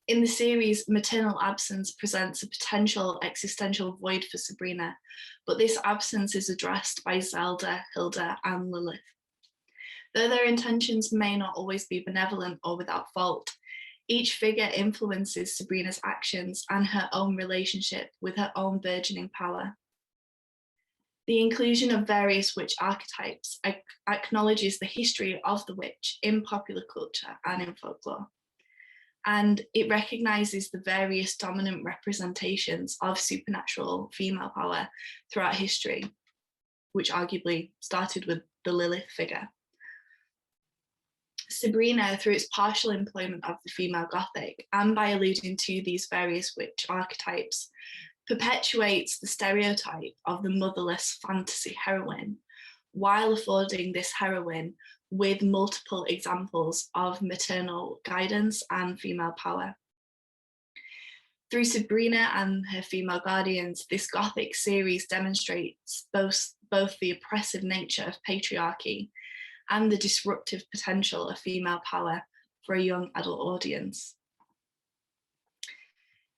In the series, maternal absence presents a potential existential void for Sabrina, but this absence is addressed by Zelda, Hilda, and Lilith. Though their intentions may not always be benevolent or without fault, each figure influences Sabrina's actions and her own relationship with her own burgeoning power. The inclusion of various witch archetypes acknowledges the history of the witch in popular culture and in folklore. And it recognizes the various dominant representations of supernatural female power throughout history, which arguably started with the Lilith figure. Sabrina, through its partial employment of the female Gothic and by alluding to these various witch archetypes, perpetuates the stereotype of the motherless fantasy heroine, while affording this heroine with multiple examples of maternal guidance and female power. Through Sabrina and her female guardians, this Gothic series demonstrates both the oppressive nature of patriarchy and the disruptive potential of female power for a young adult audience.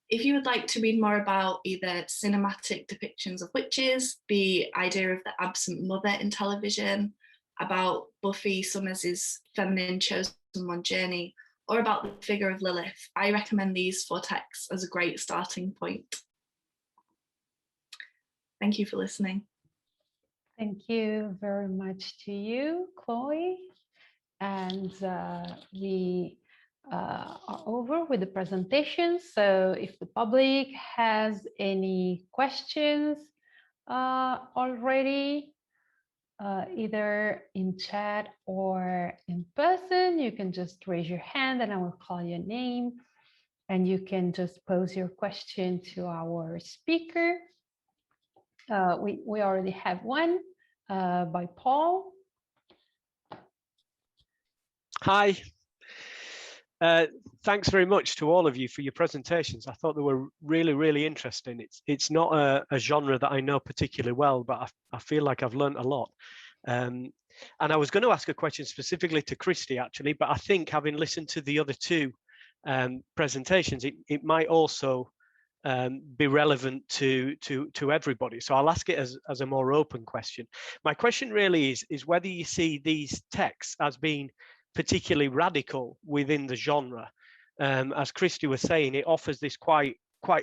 If you would like to read more about either cinematic depictions of witches, the idea of the absent mother in television, about Buffy Summers' feminine Chosen One journey, or about the figure of Lilith, I recommend these 4 texts as a great starting point. Thank you for listening. Thank you very much to you, Chloe. And we are over with the presentation. So if the public has any questions already, either in chat or in person, you can just raise your hand and I will call your name. And you can just pose your question to our speaker. We already have one by Paul. Hi. Thanks very much to all of you for your presentations. I thought they were really, really interesting. It's not a genre that I know particularly well, but I feel like I've learned a lot. And I was going to ask a question specifically to Kristy, actually, but I think having listened to the other 2 presentations, it might also be relevant to everybody. So I'll ask it as a more open question. My question really is whether you see these texts as being particularly radical within the genre. As Kristy was saying, it offers this quite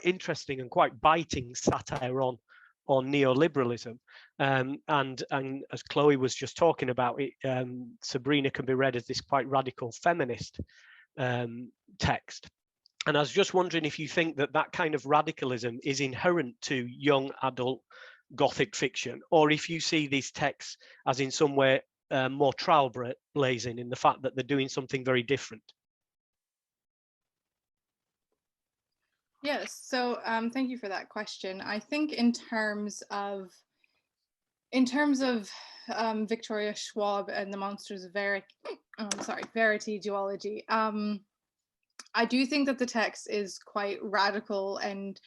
interesting and quite biting satire on neoliberalism. And as Chloe was just talking about, Sabrina can be read as this quite radical feminist text. And I was just wondering if you think that kind of radicalism is inherent to young adult Gothic fiction, or if you see these texts as in some way more trailblazing in the fact that they're doing something very different. Yes, so thank you for that question. I think in terms of Victoria Schwab and the Monsters of Verity duology, I do think that the text is quite radical, and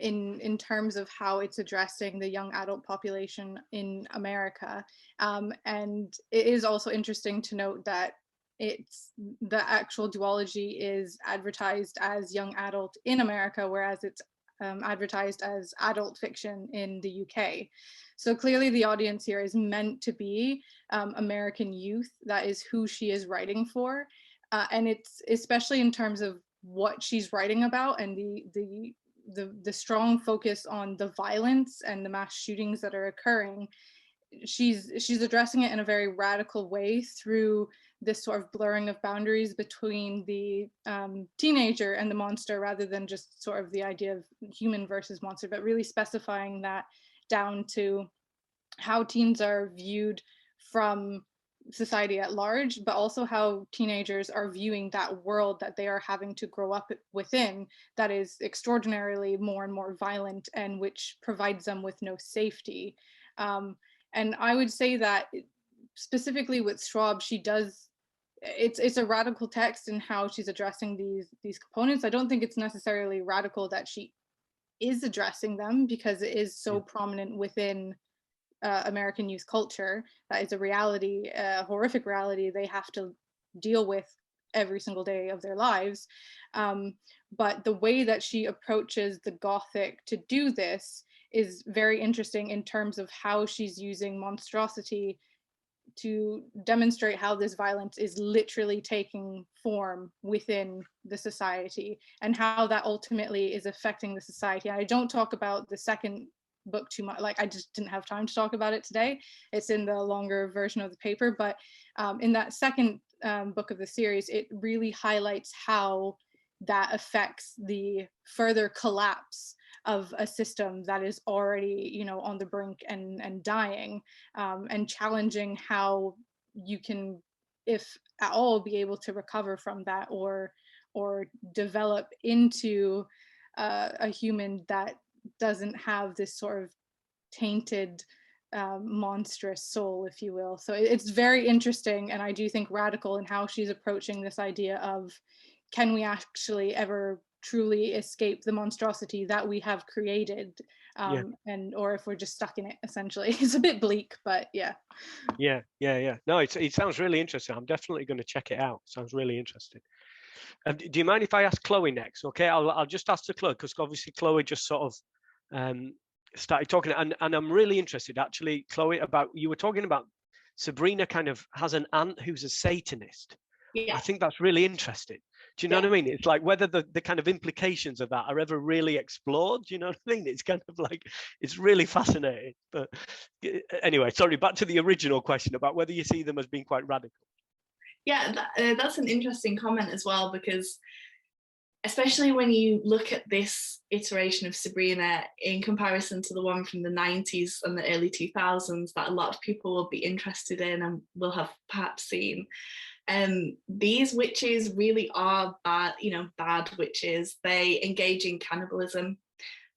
in terms of how it's addressing the young adult population in America. And it is also interesting to note that the actual duology is advertised as young adult in America, whereas it's advertised as adult fiction in the UK. So clearly the audience here is meant to be American youth. That is who she is writing for. And it's especially in terms of what she's writing about, and the strong focus on the violence and the mass shootings that are occurring. She's addressing it in a very radical way through this sort of blurring of boundaries between the teenager and the monster, rather than just sort of the idea of human versus monster, but really specifying that down to how teens are viewed from society at large, but also how teenagers are viewing that world that they are having to grow up within, that is extraordinarily more and more violent, and which provides them with no safety. And I would say that specifically with Schwab, it's a radical text in how she's addressing these components. I don't think it's necessarily radical that she is addressing them, because it is so prominent within American youth culture. That is a reality, a horrific reality they have to deal with every single day of their lives. But the way that she approaches the Gothic to do this is very interesting in terms of how she's using monstrosity to demonstrate how this violence is literally taking form within the society, and how that ultimately is affecting the society. I don't talk about the second book too much, like I just didn't have time to talk about it today. It's in the longer version of the paper, but in that second book of the series, it really highlights how that affects the further collapse of a system that is already, you know, on the brink and dying, and challenging how you can, if at all, be able to recover from that, or develop into a human that doesn't have this sort of tainted monstrous soul, if you will. So it's very interesting, and I do think radical in how she's approaching this idea of, can we actually ever truly escape the monstrosity that we have created, and or if we're just stuck in it, essentially. It's a bit bleak, but yeah. No, it sounds really interesting. I'm definitely going to check it out. Sounds really interesting. Do you mind if I ask Chloe next? Okay, I'll just ask to Chloe, because obviously Chloe just sort of started talking, and I'm really interested, actually, Chloe, about, you were talking about Sabrina kind of has an aunt who's a Satanist. I think that's really interesting. Do you know what I mean? It's like whether the kind of implications of that are ever really explored. Do you know what I mean? It's kind of like, it's really fascinating. But anyway, sorry, back to the original question about whether you see them as being quite radical. Yeah, that's an interesting comment as well, because especially when you look at this iteration of Sabrina in comparison to the one from the 90s and the early 2000s that a lot of people will be interested in and will have perhaps seen. These witches really are bad witches. They engage in cannibalism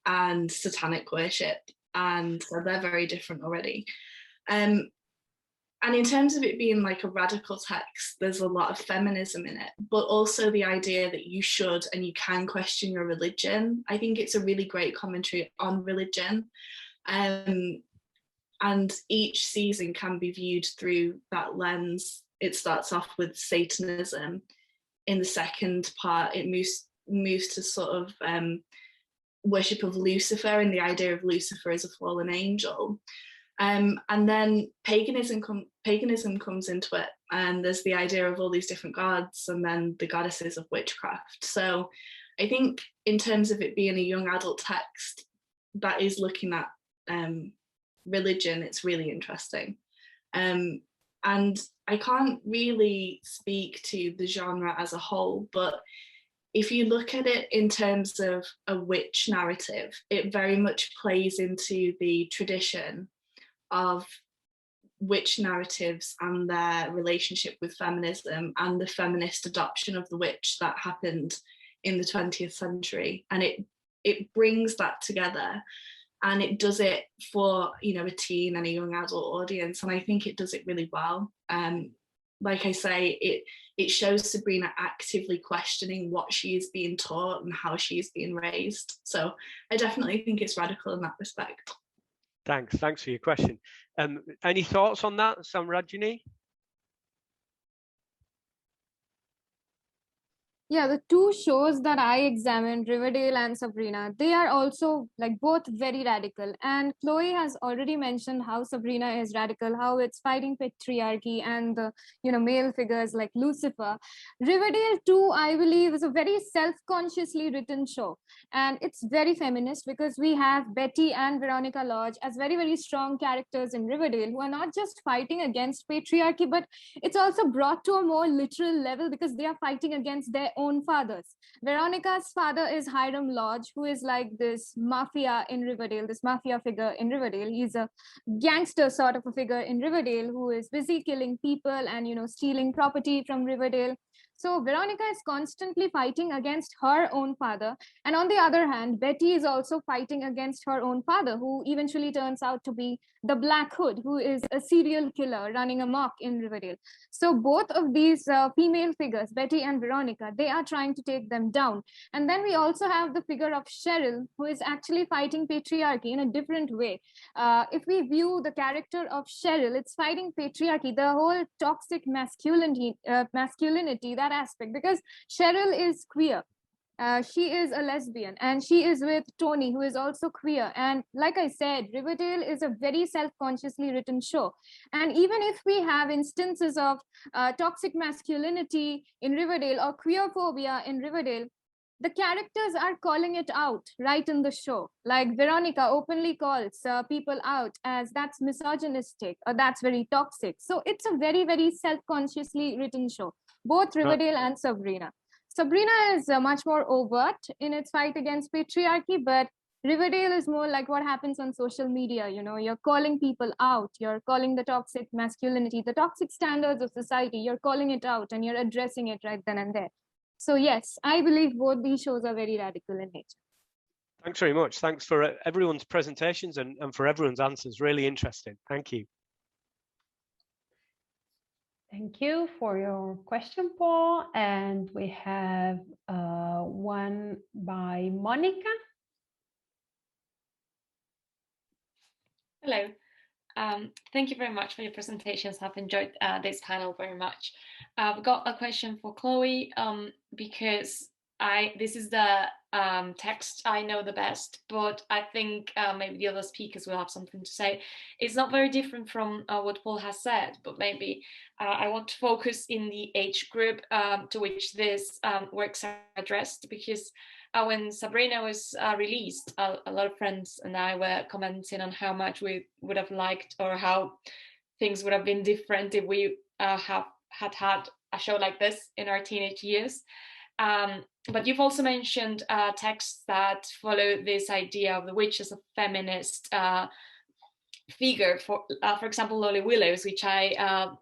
and satanic worship, and so they're very different already. And in terms of it being like a radical text, there's a lot of feminism in it, but also the idea that you should and you can question your religion. I think it's a really great commentary on religion. And each season can be viewed through that lens. It starts off with Satanism. In the second part, it moves to sort of worship of Lucifer, and the idea of Lucifer as a fallen angel. And then paganism comes into it, and there's the idea of all these different gods, and then the goddesses of witchcraft. So I think in terms of it being a young adult text that is looking at religion, it's really interesting. And I can't really speak to the genre as a whole, but if you look at it in terms of a witch narrative, it very much plays into the tradition of witch narratives and their relationship with feminism and the feminist adoption of the witch that happened in the 20th century, and it brings that together, and it does it for, you know, a teen and a young adult audience, and I think it does it really well. Like I say, it shows Sabrina actively questioning what she is being taught and how she is being raised. So I definitely think it's radical in that respect. Thanks for your question. Any thoughts on that, Samragngi? Yeah, the two shows that I examined, Riverdale and Sabrina, they are also like both very radical. And Chloe has already mentioned how Sabrina is radical, how it's fighting patriarchy and the, you know, male figures like Lucifer. Riverdale too, I believe, is a very self-consciously written show. And it's very feminist because we have Betty and Veronica Lodge as very, very strong characters in Riverdale who are not just fighting against patriarchy, but it's also brought to a more literal level because they are fighting against their own fathers. Veronica's father is Hiram Lodge, who is like this mafia in Riverdale, this mafia figure in Riverdale. He's a gangster sort of a figure in Riverdale who is busy killing people and, you know, stealing property from Riverdale. So Veronica is constantly fighting against her own father. And on the other hand, Betty is also fighting against her own father, who eventually turns out to be the Black Hood, who is a serial killer running amok in Riverdale. So both of these female figures, Betty and Veronica, they are trying to take them down. And then we also have the figure of Cheryl, who is actually fighting patriarchy in a different way. If we view the character of Cheryl, it's fighting patriarchy, the whole toxic masculinity, that aspect, because Cheryl is queer. She is a lesbian and she is with Tony, who is also queer. And like I said, Riverdale is a very self-consciously written show. And even if we have instances of toxic masculinity in Riverdale or queerphobia in Riverdale, the characters are calling it out right in the show. Like Veronica openly calls people out as that's misogynistic or that's very toxic. So it's a very, very self-consciously written show, both Riverdale and Sabrina. Sabrina is much more overt in its fight against patriarchy, but Riverdale is more like what happens on social media. You know, you're calling people out, you're calling the toxic masculinity, the toxic standards of society, you're calling it out and you're addressing it right then and there. So yes, I believe both these shows are very radical in nature. Thanks very much. Thanks for everyone's presentations and for everyone's answers. Really interesting. Thank you. Thank you for your question, Paul. And we have one by Monica. Hello. Thank you very much for your presentations. I've enjoyed this panel very much. I've got a question for Chloe because this is the text I know the best, but I think maybe the other speakers will have something to say. It's not very different from what Paul has said, but maybe I want to focus in the age group to which this works are addressed, because when Sabrina was released, a lot of friends and I were commenting on how much we would have liked or how things would have been different if we had a show like this in our teenage years. But you've also mentioned texts that follow this idea of the witch as a feminist figure. For example, Lolly Willows, which I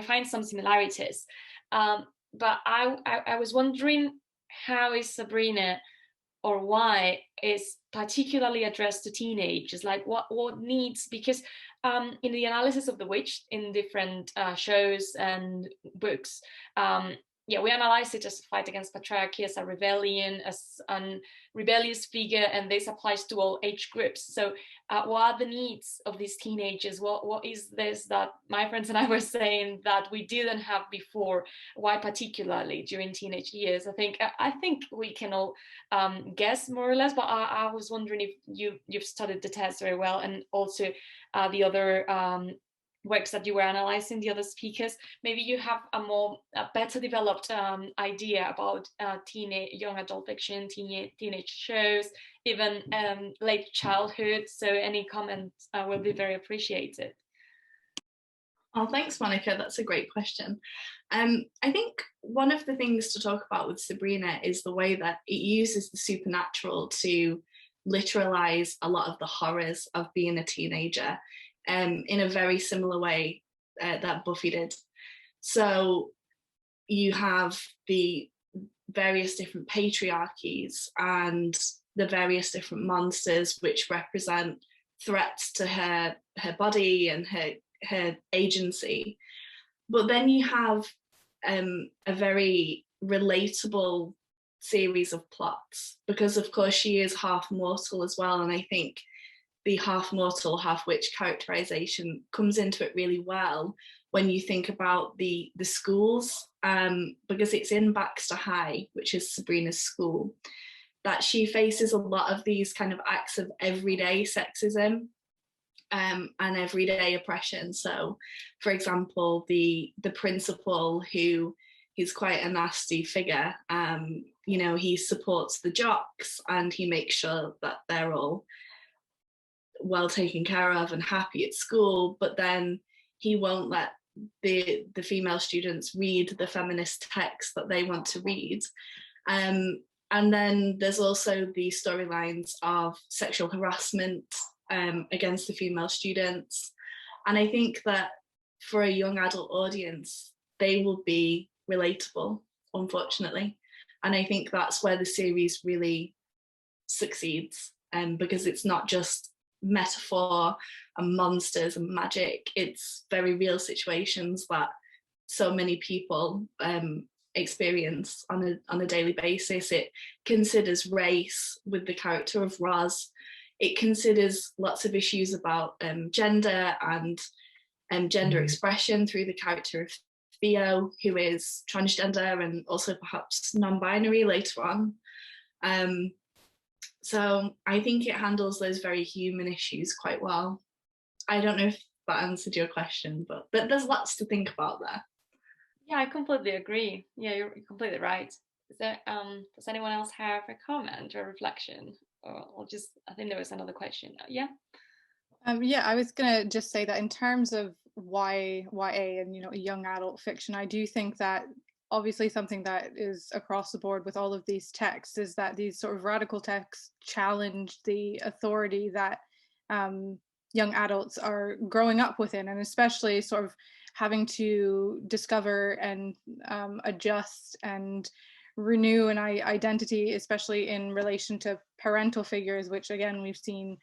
find some similarities. But I was wondering, how is Sabrina, or why is particularly addressed to teenagers? Like what needs, because in the analysis of the witch in different shows and books, we analyze it as a fight against patriarchy, as a rebellion, as a rebellious figure, and this applies to all age groups. So what are the needs of these teenagers? What is this that my friends and I were saying that we didn't have before? Why particularly during teenage years? I think we can all guess more or less, but I was wondering if you've studied the test very well, and also the other works that you were analyzing, the other speakers, maybe you have a better developed idea about young adult fiction, teenage shows, even late childhood. So any comments will be very appreciated. Oh, thanks, Monica. That's a great question. I think one of the things to talk about with Sabrina is the way that it uses the supernatural to literalize a lot of the horrors of being a teenager. In a very similar way that Buffy did. So you have the various different patriarchies and the various different monsters which represent threats to her body and her agency. But then you have a very relatable series of plots, because of course she is half mortal as well, and I think the half mortal, half witch characterization comes into it really well when you think about the schools, because it's in Baxter High, which is Sabrina's school, that she faces a lot of these kind of acts of everyday sexism and everyday oppression. So, for example, the principal, who is quite a nasty figure, you know, he supports the jocks and he makes sure that they're all well taken care of and happy at school, but then he won't let the female students read the feminist text that they want to read. And then there's also the storylines of sexual harassment against the female students. And I think that for a young adult audience, they will be relatable, unfortunately. And I think that's where the series really succeeds, because it's not just metaphor and monsters and magic, it's very real situations that so many people experience on a daily basis. It considers race with the character of Roz. It considers lots of issues about gender and gender expression through the character of Theo, who is transgender and also perhaps non-binary later on. So I think it handles those very human issues quite well. I don't know if that answered your question, but there's lots to think about there. Yeah, I completely agree. Yeah, you're completely right. Is there, does anyone else have a comment or reflection? Or just, I think there was another question. Yeah. Yeah, I was gonna just say that in terms of YA and, you know, young adult fiction, I do think that obviously something that is across the board with all of these texts is that these sort of radical texts challenge the authority that young adults are growing up within, and especially sort of having to discover and adjust and renew an identity, especially in relation to parental figures, which again we've seen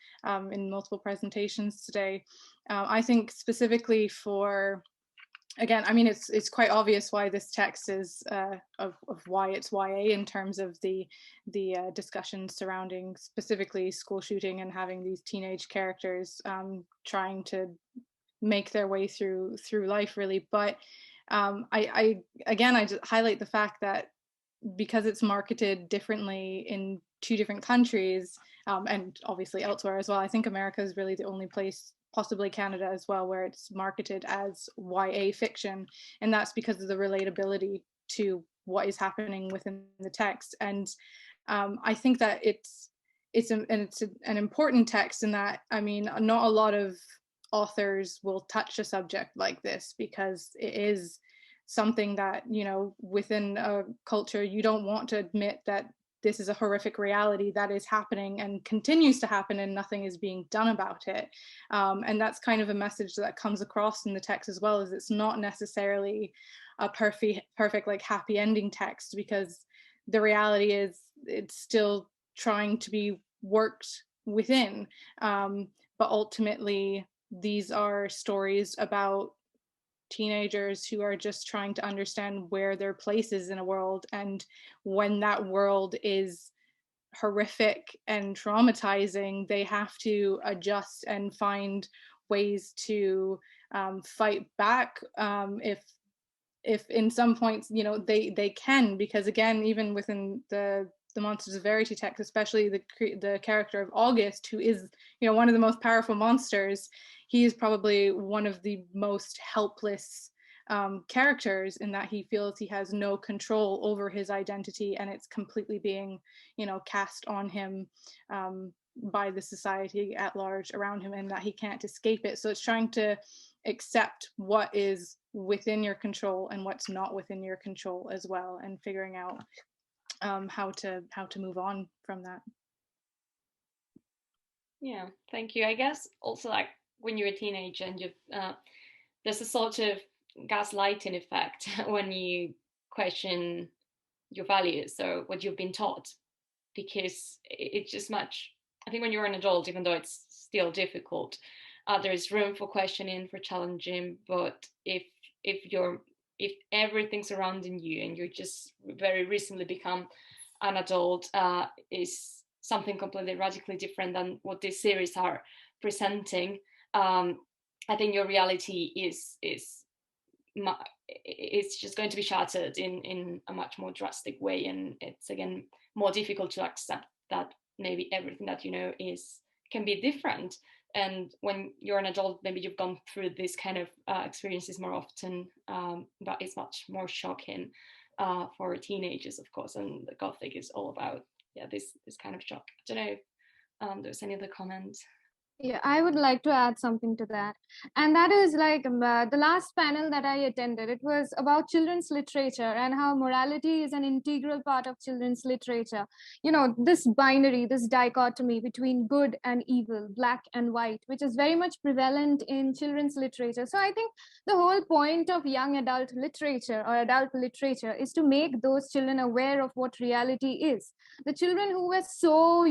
in multiple presentations today. I think specifically for, again, I mean, it's quite obvious why this text is of why it's YA in terms of the discussions surrounding specifically school shooting and having these teenage characters trying to make their way through life, really. But I just highlight the fact that because it's marketed differently in two different countries, and obviously elsewhere as well, I think America is really the only place, possibly Canada as well, where it's marketed as YA fiction, and that's because of the relatability to what is happening within the text. And I think that it's an important text in that, I mean, not a lot of authors will touch a subject like this because it is something that, you know, within a culture, you don't want to admit that this is a horrific reality that is happening and continues to happen and nothing is being done about it. And that's kind of a message that comes across in the text as well, as it's not necessarily a perfect like happy ending text, because the reality is it's still trying to be worked within. But ultimately, these are stories about teenagers who are just trying to understand where their place is in a world, and when that world is horrific and traumatizing, they have to adjust and find ways to fight back, if in some points, you know, they can, because again, even within the Monsters of Verity text, especially the character of August, who is, you know, one of the most powerful monsters, he is probably one of the most helpless characters, in that he feels he has no control over his identity and it's completely being, you know, cast on him by the society at large around him, and that he can't escape it. So it's trying to accept what is within your control and what's not within your control as well, and figuring out how to move on from that. Yeah, thank you. I guess also, like, when you're a teenager and you've there's a sort of gaslighting effect when you question your values or what you've been taught, because it's just much, I think when you're an adult, even though it's still difficult, there's room for questioning, for challenging. But if everything surrounding you and you're just very recently become an adult, is something completely radically different than what these series are presenting, I think your reality is it's just going to be shattered in a much more drastic way, and it's again more difficult to accept that maybe everything that you know can be different. And when you're an adult, maybe you've gone through this kind of experiences more often, but it's much more shocking for teenagers, of course. And the Gothic is all about this kind of shock. I don't know if there's any other comments. Yeah, I would like to add something to that. And that is like the last panel that I attended, it was about children's literature and how morality is an integral part of children's literature. You know, this binary, this dichotomy between good and evil, black and white, which is very much prevalent in children's literature. So I think the whole point of young adult literature or adult literature is to make those children aware of what reality is. The children who were so,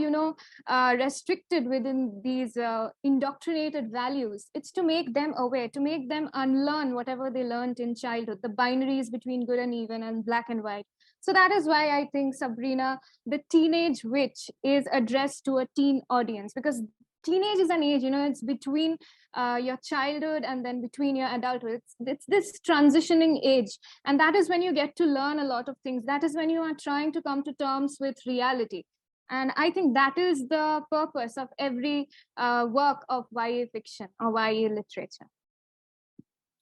restricted within these indoctrinated values, it's to make them aware, to make them unlearn whatever they learned in childhood, the binaries between good and evil and black and white. So that is why I think Sabrina, the teenage witch, is addressed to a teen audience, because teenage is an age, it's between your childhood and then between your adulthood. It's this transitioning age, and that is when you get to learn a lot of things. That is when you are trying to come to terms with reality. And I think that is the purpose of every work of YA fiction or YA literature.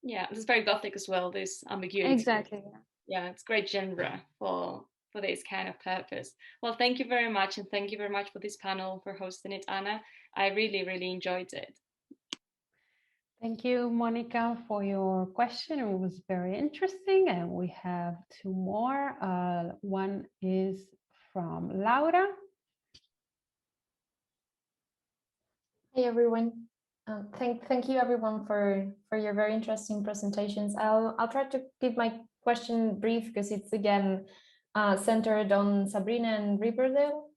Yeah, it's very Gothic as well, this ambiguity. Exactly. Yeah, it's great genre for this kind of purpose. Well, thank you very much, and thank you very much for this panel, for hosting it, Anna. I really, really enjoyed it. Thank you, Monica, for your question. It was very interesting, and we have two more. One is from Laura. Hey everyone, thank you everyone for your very interesting presentations. I'll try to keep my question brief because it's again centered on Sabrina and Riverdale.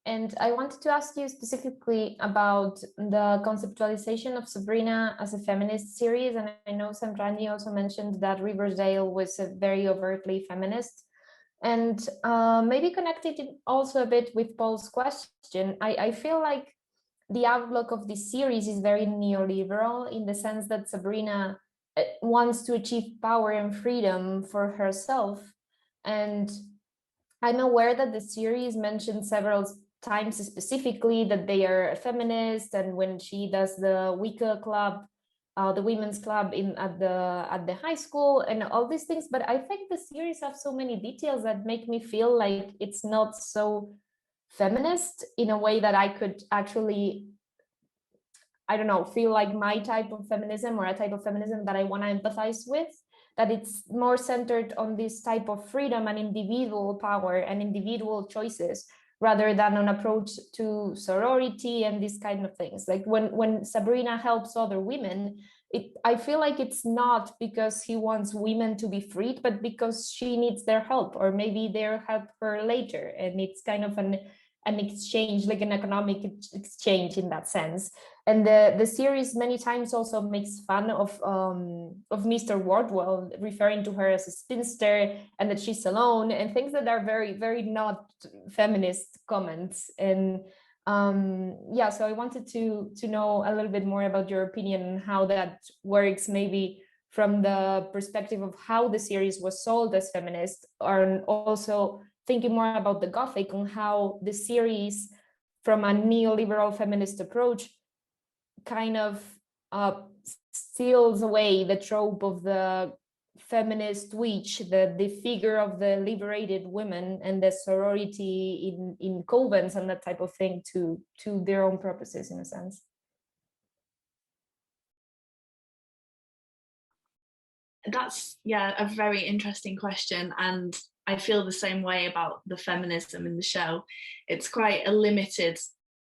And I wanted to ask you specifically about the conceptualization of Sabrina as a feminist series. And I know Samragngi also mentioned that Riverdale was a very overtly feminist. And maybe connected also a bit with Paul's question, I feel like the outlook of this series is very neoliberal in the sense that Sabrina wants to achieve power and freedom for herself. And I'm aware that the series mentioned several times specifically that they are a feminist, and when she does the Wicca club, the women's club at the high school and all these things. But I think the series have so many details that make me feel like it's not so feminist in a way that I could actually, I don't know, feel like my type of feminism or a type of feminism that I want to empathize with, that it's more centered on this type of freedom and individual power and individual choices rather than an approach to sorority and these kind of things. Like when Sabrina helps other women, I feel like it's not because he wants women to be freed, but because she needs their help, or maybe they'll help her later. And it's kind of an exchange, like an economic exchange in that sense. And the series many times also makes fun of Mr. Wardwell, referring to her as a spinster and that she's alone, and things that are very, very not feminist comments. And yeah, so I wanted to know a little bit more about your opinion and how that works, maybe from the perspective of how the series was sold as feminist, and also thinking more about the Gothic and how the series, from a neoliberal feminist approach, kind of steals away the trope of the feminist witch, the figure of the liberated women and the sorority in convents and that type of thing to their own purposes, in a sense. That's, yeah, a very interesting question. And I feel the same way about the feminism in the show. It's quite a limited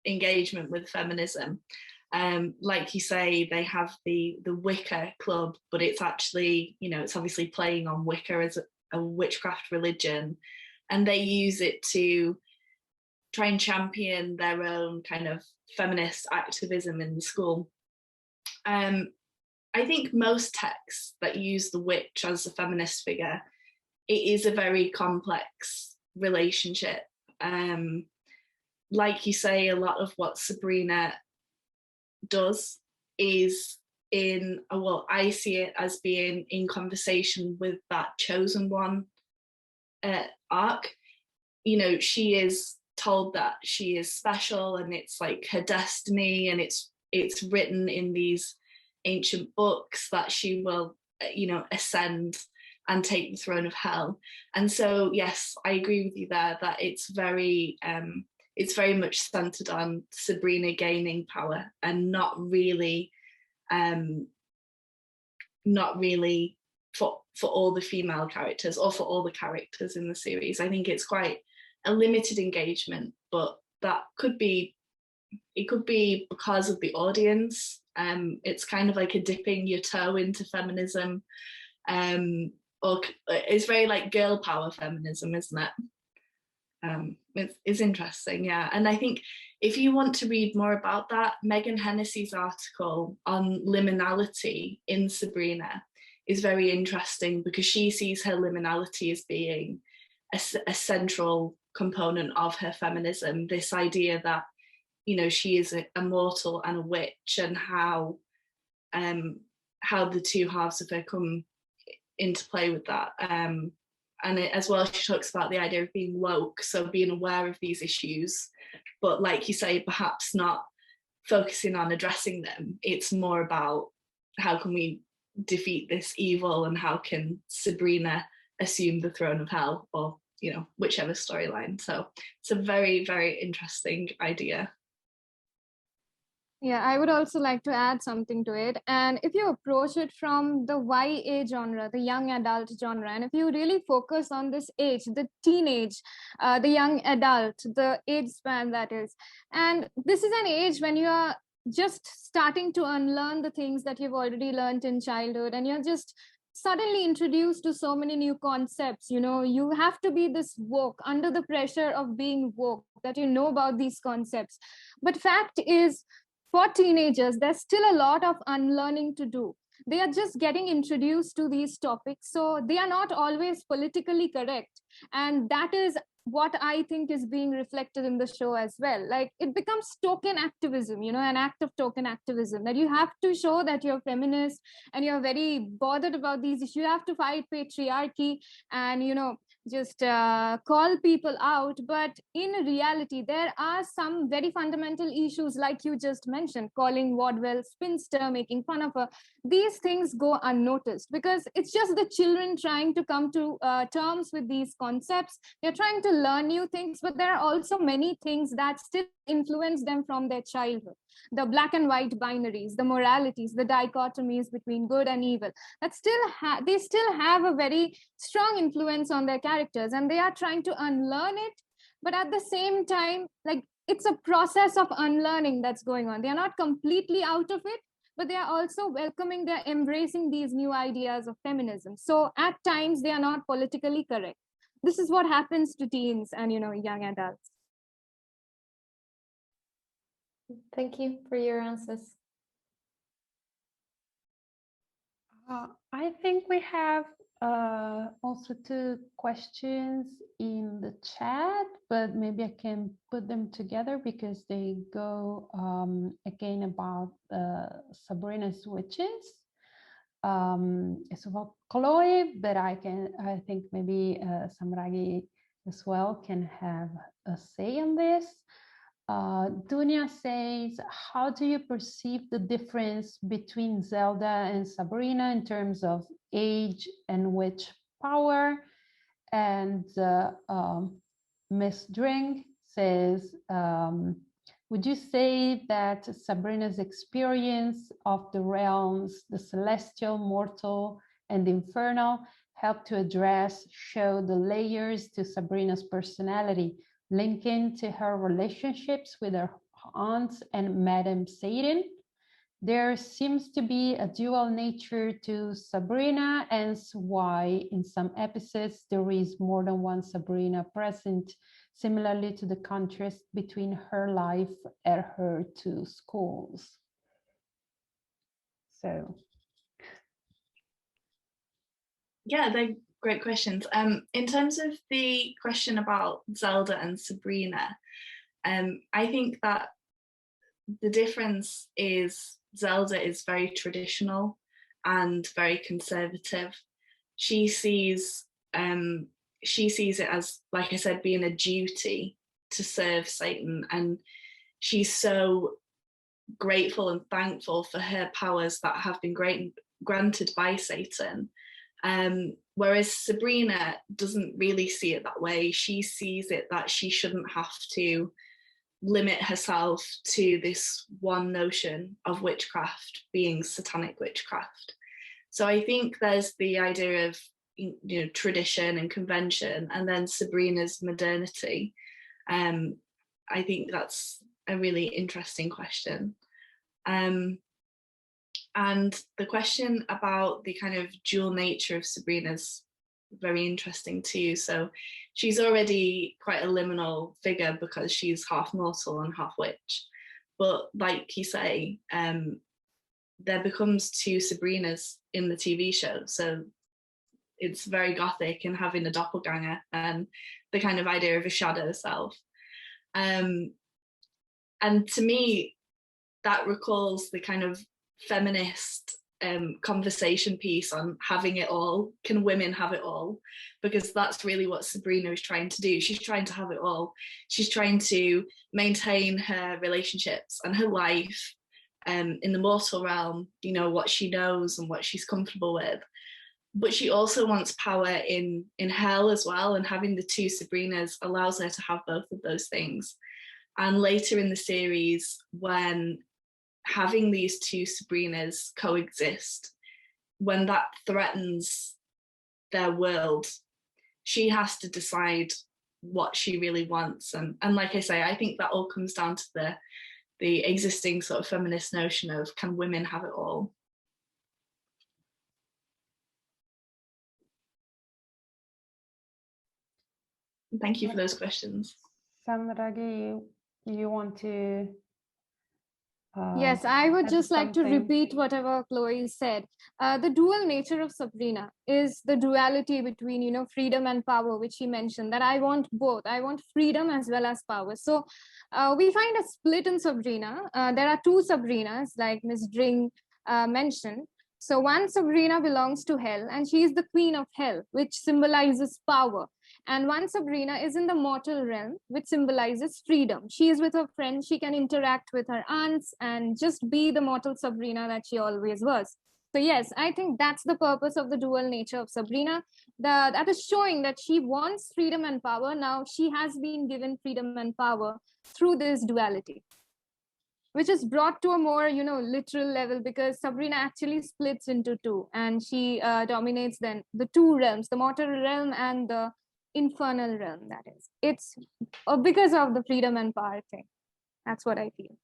engagement with feminism. Like you say, they have the Wicca club, but it's actually, it's obviously playing on Wicca as a witchcraft religion. and they use it to try and champion their own kind of feminist activism in the school. I think most texts that use the witch as a feminist figure, it is a very complex relationship. Like you say, a lot of what Sabrina does is I see it as being in conversation with that chosen one arc. You know, she is told that she is special and it's like her destiny, and it's written in these ancient books that she will, you know, ascend and take the throne of hell. And so, yes, I agree with you there that it's very much centered on Sabrina gaining power, and not really for all the female characters or for all the characters in the series. I think it's quite a limited engagement, but that could be because of the audience. It's kind of like a dipping your toe into feminism, or it's very like girl power feminism, isn't it? It's interesting, yeah. And I think if you want to read more about that, Megan Hennessy's article on liminality in Sabrina is very interesting, because she sees her liminality as being a central component of her feminism, this idea that, you know, she is a mortal and a witch, and how the two halves of her come into play with that. And as well, she talks about the idea of being woke, so being aware of these issues, but like you say, perhaps not focusing on addressing them. It's more about how can we defeat this evil, and how can Sabrina assume the throne of hell, or, you know, whichever storyline. So it's a very, very interesting idea. Yeah, I would also like to add something to it. And if you approach it from the YA genre, the young adult genre, and if you really focus on this age, the teenage, the young adult, the age span that is, and this is an age when you are just starting to unlearn the things that you've already learned in childhood, and you're just suddenly introduced to so many new concepts. You know, you have to be this woke, under the pressure of being woke, that you know about these concepts. But fact is, for teenagers, there's still a lot of unlearning to do. They are just getting introduced to these topics, so they are not always politically correct. And that is what I think is being reflected in the show as well. Like, it becomes token activism, you know, an act of token activism, that you have to show that you're feminist and you're very bothered about these issues. You have to fight patriarchy and, you know, just call people out. But in reality, there are some very fundamental issues, like you just mentioned, calling Wardwell spinster, making fun of her. These things go unnoticed because it's just the children trying to come to terms with these concepts. They're trying to learn new things, but there are also many things that still influence them from their childhood. The black and white binaries, the moralities, the dichotomies between good and evil, that they still have a very strong influence on their characters, and they are trying to unlearn it. But at the same time, like, it's a process of unlearning that's going on. They are not completely out of it, but they are also welcoming, they're embracing these new ideas of feminism. So at times they are not politically correct. This is what happens to teens and, you know, young adults. Thank you for your answers. I think we have also 2 questions in the chat, but maybe I can put them together because they go again about Sabrina's witches. It's about Chloe, but I think maybe Samragngi as well can have a say on this. Dunya says, how do you perceive the difference between Zelda and Sabrina in terms of age and witch power? And Miss Drink says, would you say that Sabrina's experience of the realms, the celestial, mortal, and the infernal, helped to show the layers to Sabrina's personality, linking to her relationships with her aunts and Madame Satan? there seems to be a dual nature to Sabrina, and why in some episodes there is more than one Sabrina present, similarly to the contrast between her life at her two schools. So. Yeah, they're great questions. In terms of the question about Zelda and Sabrina, I think that the difference is Zelda is very traditional and very conservative. She sees it as, like I said, being a duty to serve Satan, and she's so grateful and thankful for her powers that have been granted by Satan. Whereas Sabrina doesn't really see it that way. She sees it that she shouldn't have to limit herself to this one notion of witchcraft being satanic witchcraft. So I think there's the idea of, you know, tradition and convention, and then Sabrina's modernity. I think that's a really interesting question. And the question about the kind of dual nature of Sabrina's very interesting too. So she's already quite a liminal figure because she's half mortal and half witch. But like you say, there becomes two Sabrinas in the TV show. So it's very gothic and having a doppelganger and the kind of idea of a shadow self. And to me, that recalls the kind of feminist conversation piece on having it all. Can women have it all? Because that's really what Sabrina is trying to do. She's trying to have it all. She's trying to maintain her relationships and her life in the mortal realm, you know, what she knows and what she's comfortable with. But she also wants power in hell as well, and having the two Sabrinas allows her to have both of those things. And later in the series, when having these two Sabrinas coexist, when that threatens their world, she has to decide what she really wants. And like I say, I think that all comes down to the existing sort of feminist notion of, can women have it all? Thank you for those questions. Samragngi, you want to? Yes, I would add just like to something? repeat whatever Chloe said. The dual nature of Sabrina is the duality between, you know, freedom and power, which she mentioned, that I want both. I want freedom as well as power. So we find a split in Sabrina. There are two Sabrinas, like Ms. Dring mentioned. So one Sabrina belongs to hell, and she is the queen of hell, which symbolizes power. And one Sabrina is in the mortal realm, which symbolizes freedom. She is with her friends, she can interact with her aunts and just be the mortal Sabrina that she always was. So yes, I think that's the purpose of the dual nature of Sabrina. That is showing that she wants freedom and power. Now she has been given freedom and power through this duality, which is brought to a more, you know, literal level, because Sabrina actually splits into two, and she dominates then the two realms, the mortal realm and the infernal realm. That is, it's because of the freedom and power thing. That's what I feel.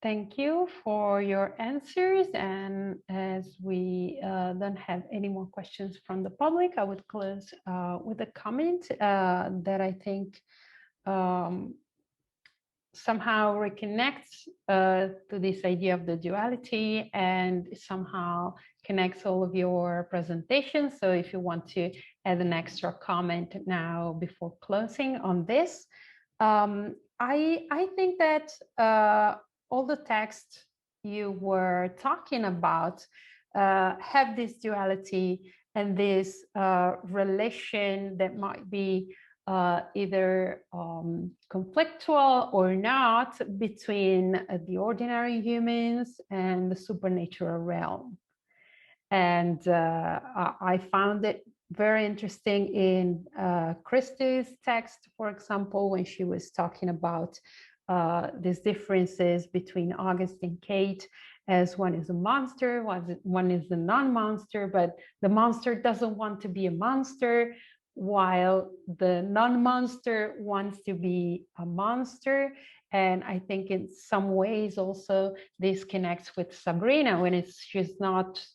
Thank you for your answers. And as we don't have any more questions from the public, I would close with a comment that I think somehow reconnects to this idea of the duality and somehow connects all of your presentations. So if you want to add an extra comment now before closing on this, I think that all the texts you were talking about have this duality and this relation that might be either conflictual or not between the ordinary humans and the supernatural realm. And I found it very interesting in Kristy's text, for example, when she was talking about these differences between August and Kate, as one is a monster, one is a non-monster, but the monster doesn't want to be a monster. while the non-monster wants to be a monster. And I think in some ways also this connects with Sabrina when she's not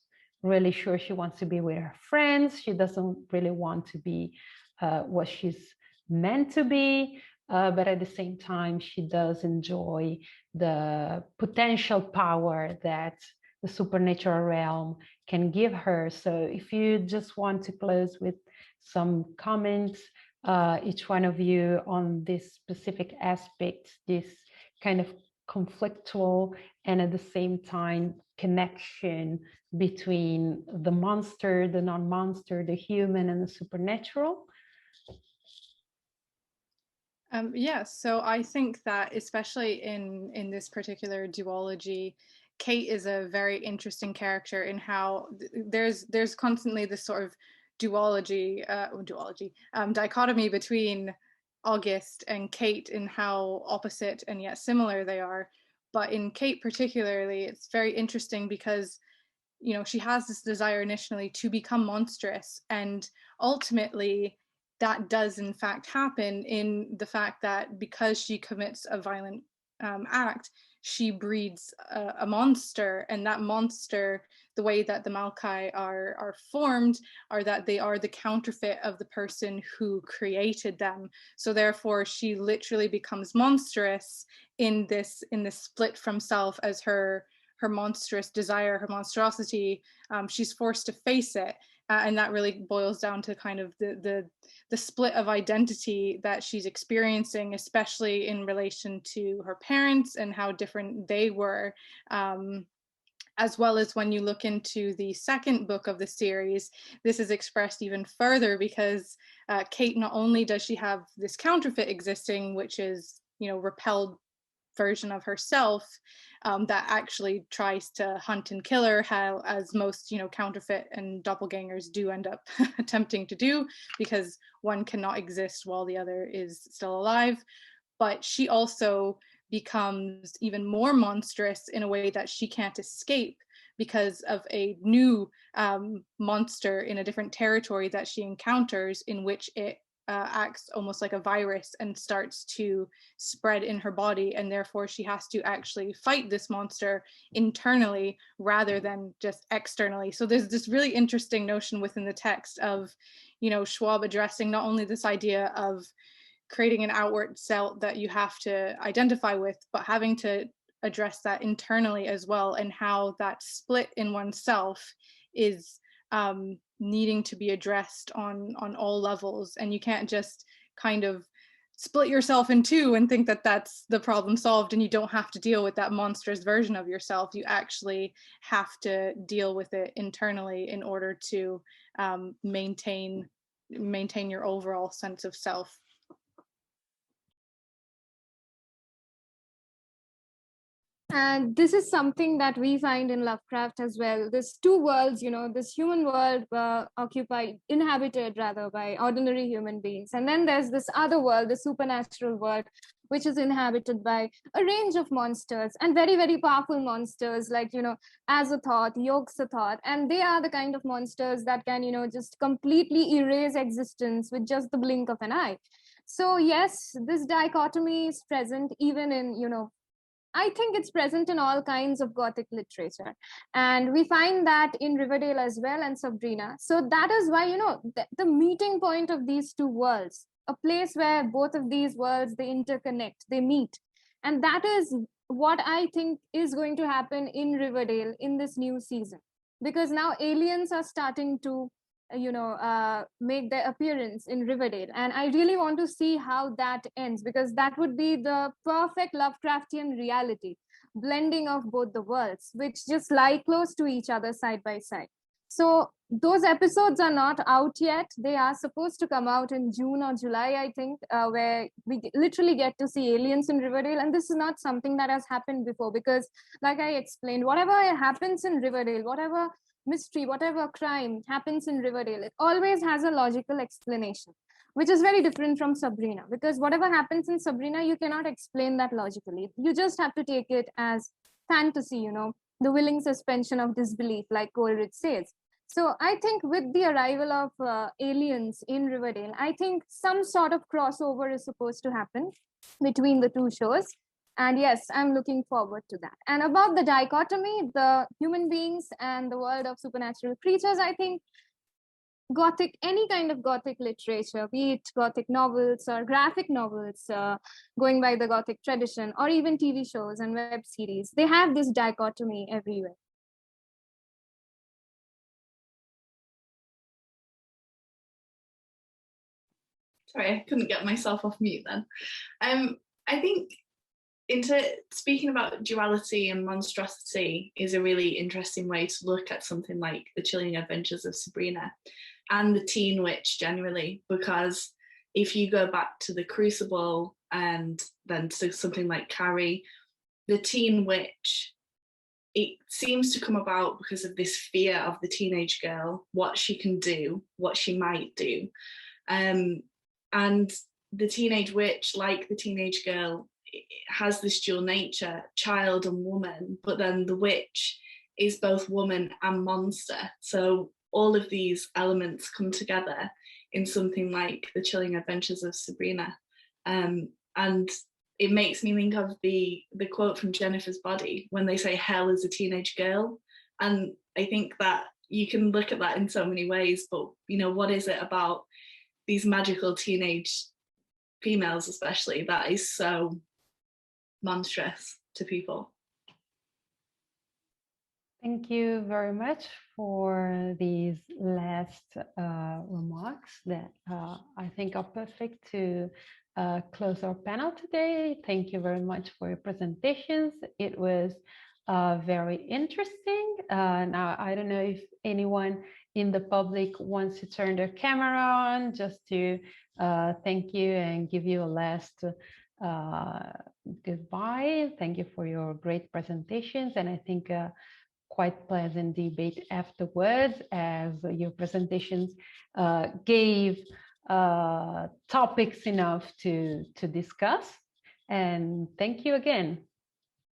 really sure she wants to be with her friends. She doesn't really want to be what she's meant to be. But at the same time, she does enjoy the potential power that the supernatural realm can give her. So if you just want to close with some comments, each one of you, on this specific aspect, this kind of conflictual and at the same time connection between the monster, the non-monster, the human and the supernatural. Yes, so I think that especially in this particular duology, Kate is a very interesting character in how there's constantly this sort of dichotomy between August and Kate in how opposite and yet similar they are. But in Kate particularly, it's very interesting because, you know, she has this desire initially to become monstrous, and ultimately that does in fact happen in the fact that because she commits a violent act, she breeds a monster, and that monster, the way that the Malkai are formed, are that they are the counterfeit of the person who created them. So therefore, she literally becomes monstrous in this split from self as her monstrous desire, her monstrosity. She's forced to face it. And that really boils down to kind of the split of identity that she's experiencing, especially in relation to her parents and how different they were. As well as when you look into the second book of the series, this is expressed even further because Kate, not only does she have this counterfeit existing, which is, you know, repelled version of herself that actually tries to hunt and kill her, as most, you know, counterfeit and doppelgangers do end up attempting to do, because one cannot exist while the other is still alive. But she also becomes even more monstrous in a way that she can't escape because of a new monster in a different territory that she encounters, in which it acts almost like a virus and starts to spread in her body, and therefore she has to actually fight this monster internally rather than just externally. So there's this really interesting notion within the text of, you know, Schwab addressing not only this idea of creating an outward self that you have to identify with, but having to address that internally as well, and how that split in oneself is needing to be addressed on all levels. And you can't just kind of split yourself in two and think that that's the problem solved and you don't have to deal with that monstrous version of yourself. You actually have to deal with it internally in order to maintain your overall sense of self. And this is something that we find in Lovecraft as well. There's two worlds, you know, this human world inhabited rather by ordinary human beings. And then there's this other world, the supernatural world, which is inhabited by a range of monsters, and very, very powerful monsters like, you know, Azathoth, Yog-Sothoth. And they are the kind of monsters that can, you know, just completely erase existence with just the blink of an eye. So yes, this dichotomy is present even in, you know, I think it's present in all kinds of Gothic literature. And we find that in Riverdale as well, and Sabrina. So that is why, you know, the meeting point of these two worlds, a place where both of these worlds, they interconnect, they meet. And that is what I think is going to happen in Riverdale in this new season. Because now aliens are starting to, you know, make their appearance in Riverdale. And I really want to see how that ends, because that would be the perfect Lovecraftian reality, blending of both the worlds, which just lie close to each other side by side. So those episodes are not out yet. They are supposed to come out in June or July, I think, where we literally get to see aliens in Riverdale. And this is not something that has happened before, because like I explained, whatever happens in Riverdale, whatever mystery, whatever crime happens in Riverdale, it always has a logical explanation, which is very different from Sabrina, because whatever happens in Sabrina, you cannot explain that logically. You just have to take it as fantasy, you know, the willing suspension of disbelief, like Coleridge says. So I think with the arrival of aliens in Riverdale, I think some sort of crossover is supposed to happen between the two shows. And yes, I'm looking forward to that. And about the dichotomy, the human beings and the world of supernatural creatures, I think Gothic, any kind of Gothic literature, be it Gothic novels or graphic novels, going by the Gothic tradition, or even TV shows and web series, they have this dichotomy everywhere. Sorry, I couldn't get myself off mute then. I think speaking about duality and monstrosity is a really interesting way to look at something like The Chilling Adventures of Sabrina and the teen witch generally, because if you go back to the Crucible and then to something like Carrie, the teen witch, it seems to come about because of this fear of the teenage girl, what she can do, what she might do. And the teenage witch, like the teenage girl, has this dual nature, child and woman, but then the witch is both woman and monster. So all of these elements come together in something like The Chilling Adventures of Sabrina. And it makes me think of the quote from Jennifer's Body when they say hell is a teenage girl. And I think that you can look at that in so many ways, but what is it about these magical teenage females especially that is so monstrous to people? Thank you very much for these last remarks that I think are perfect to close our panel today. Thank you very much for your presentations. It was very interesting. Now, I don't know if anyone in the public wants to turn their camera on just to thank you and give you a last goodbye. Thank you for your great presentations. And I think quite pleasant debate afterwards, as your presentations gave topics enough to discuss. And thank you again.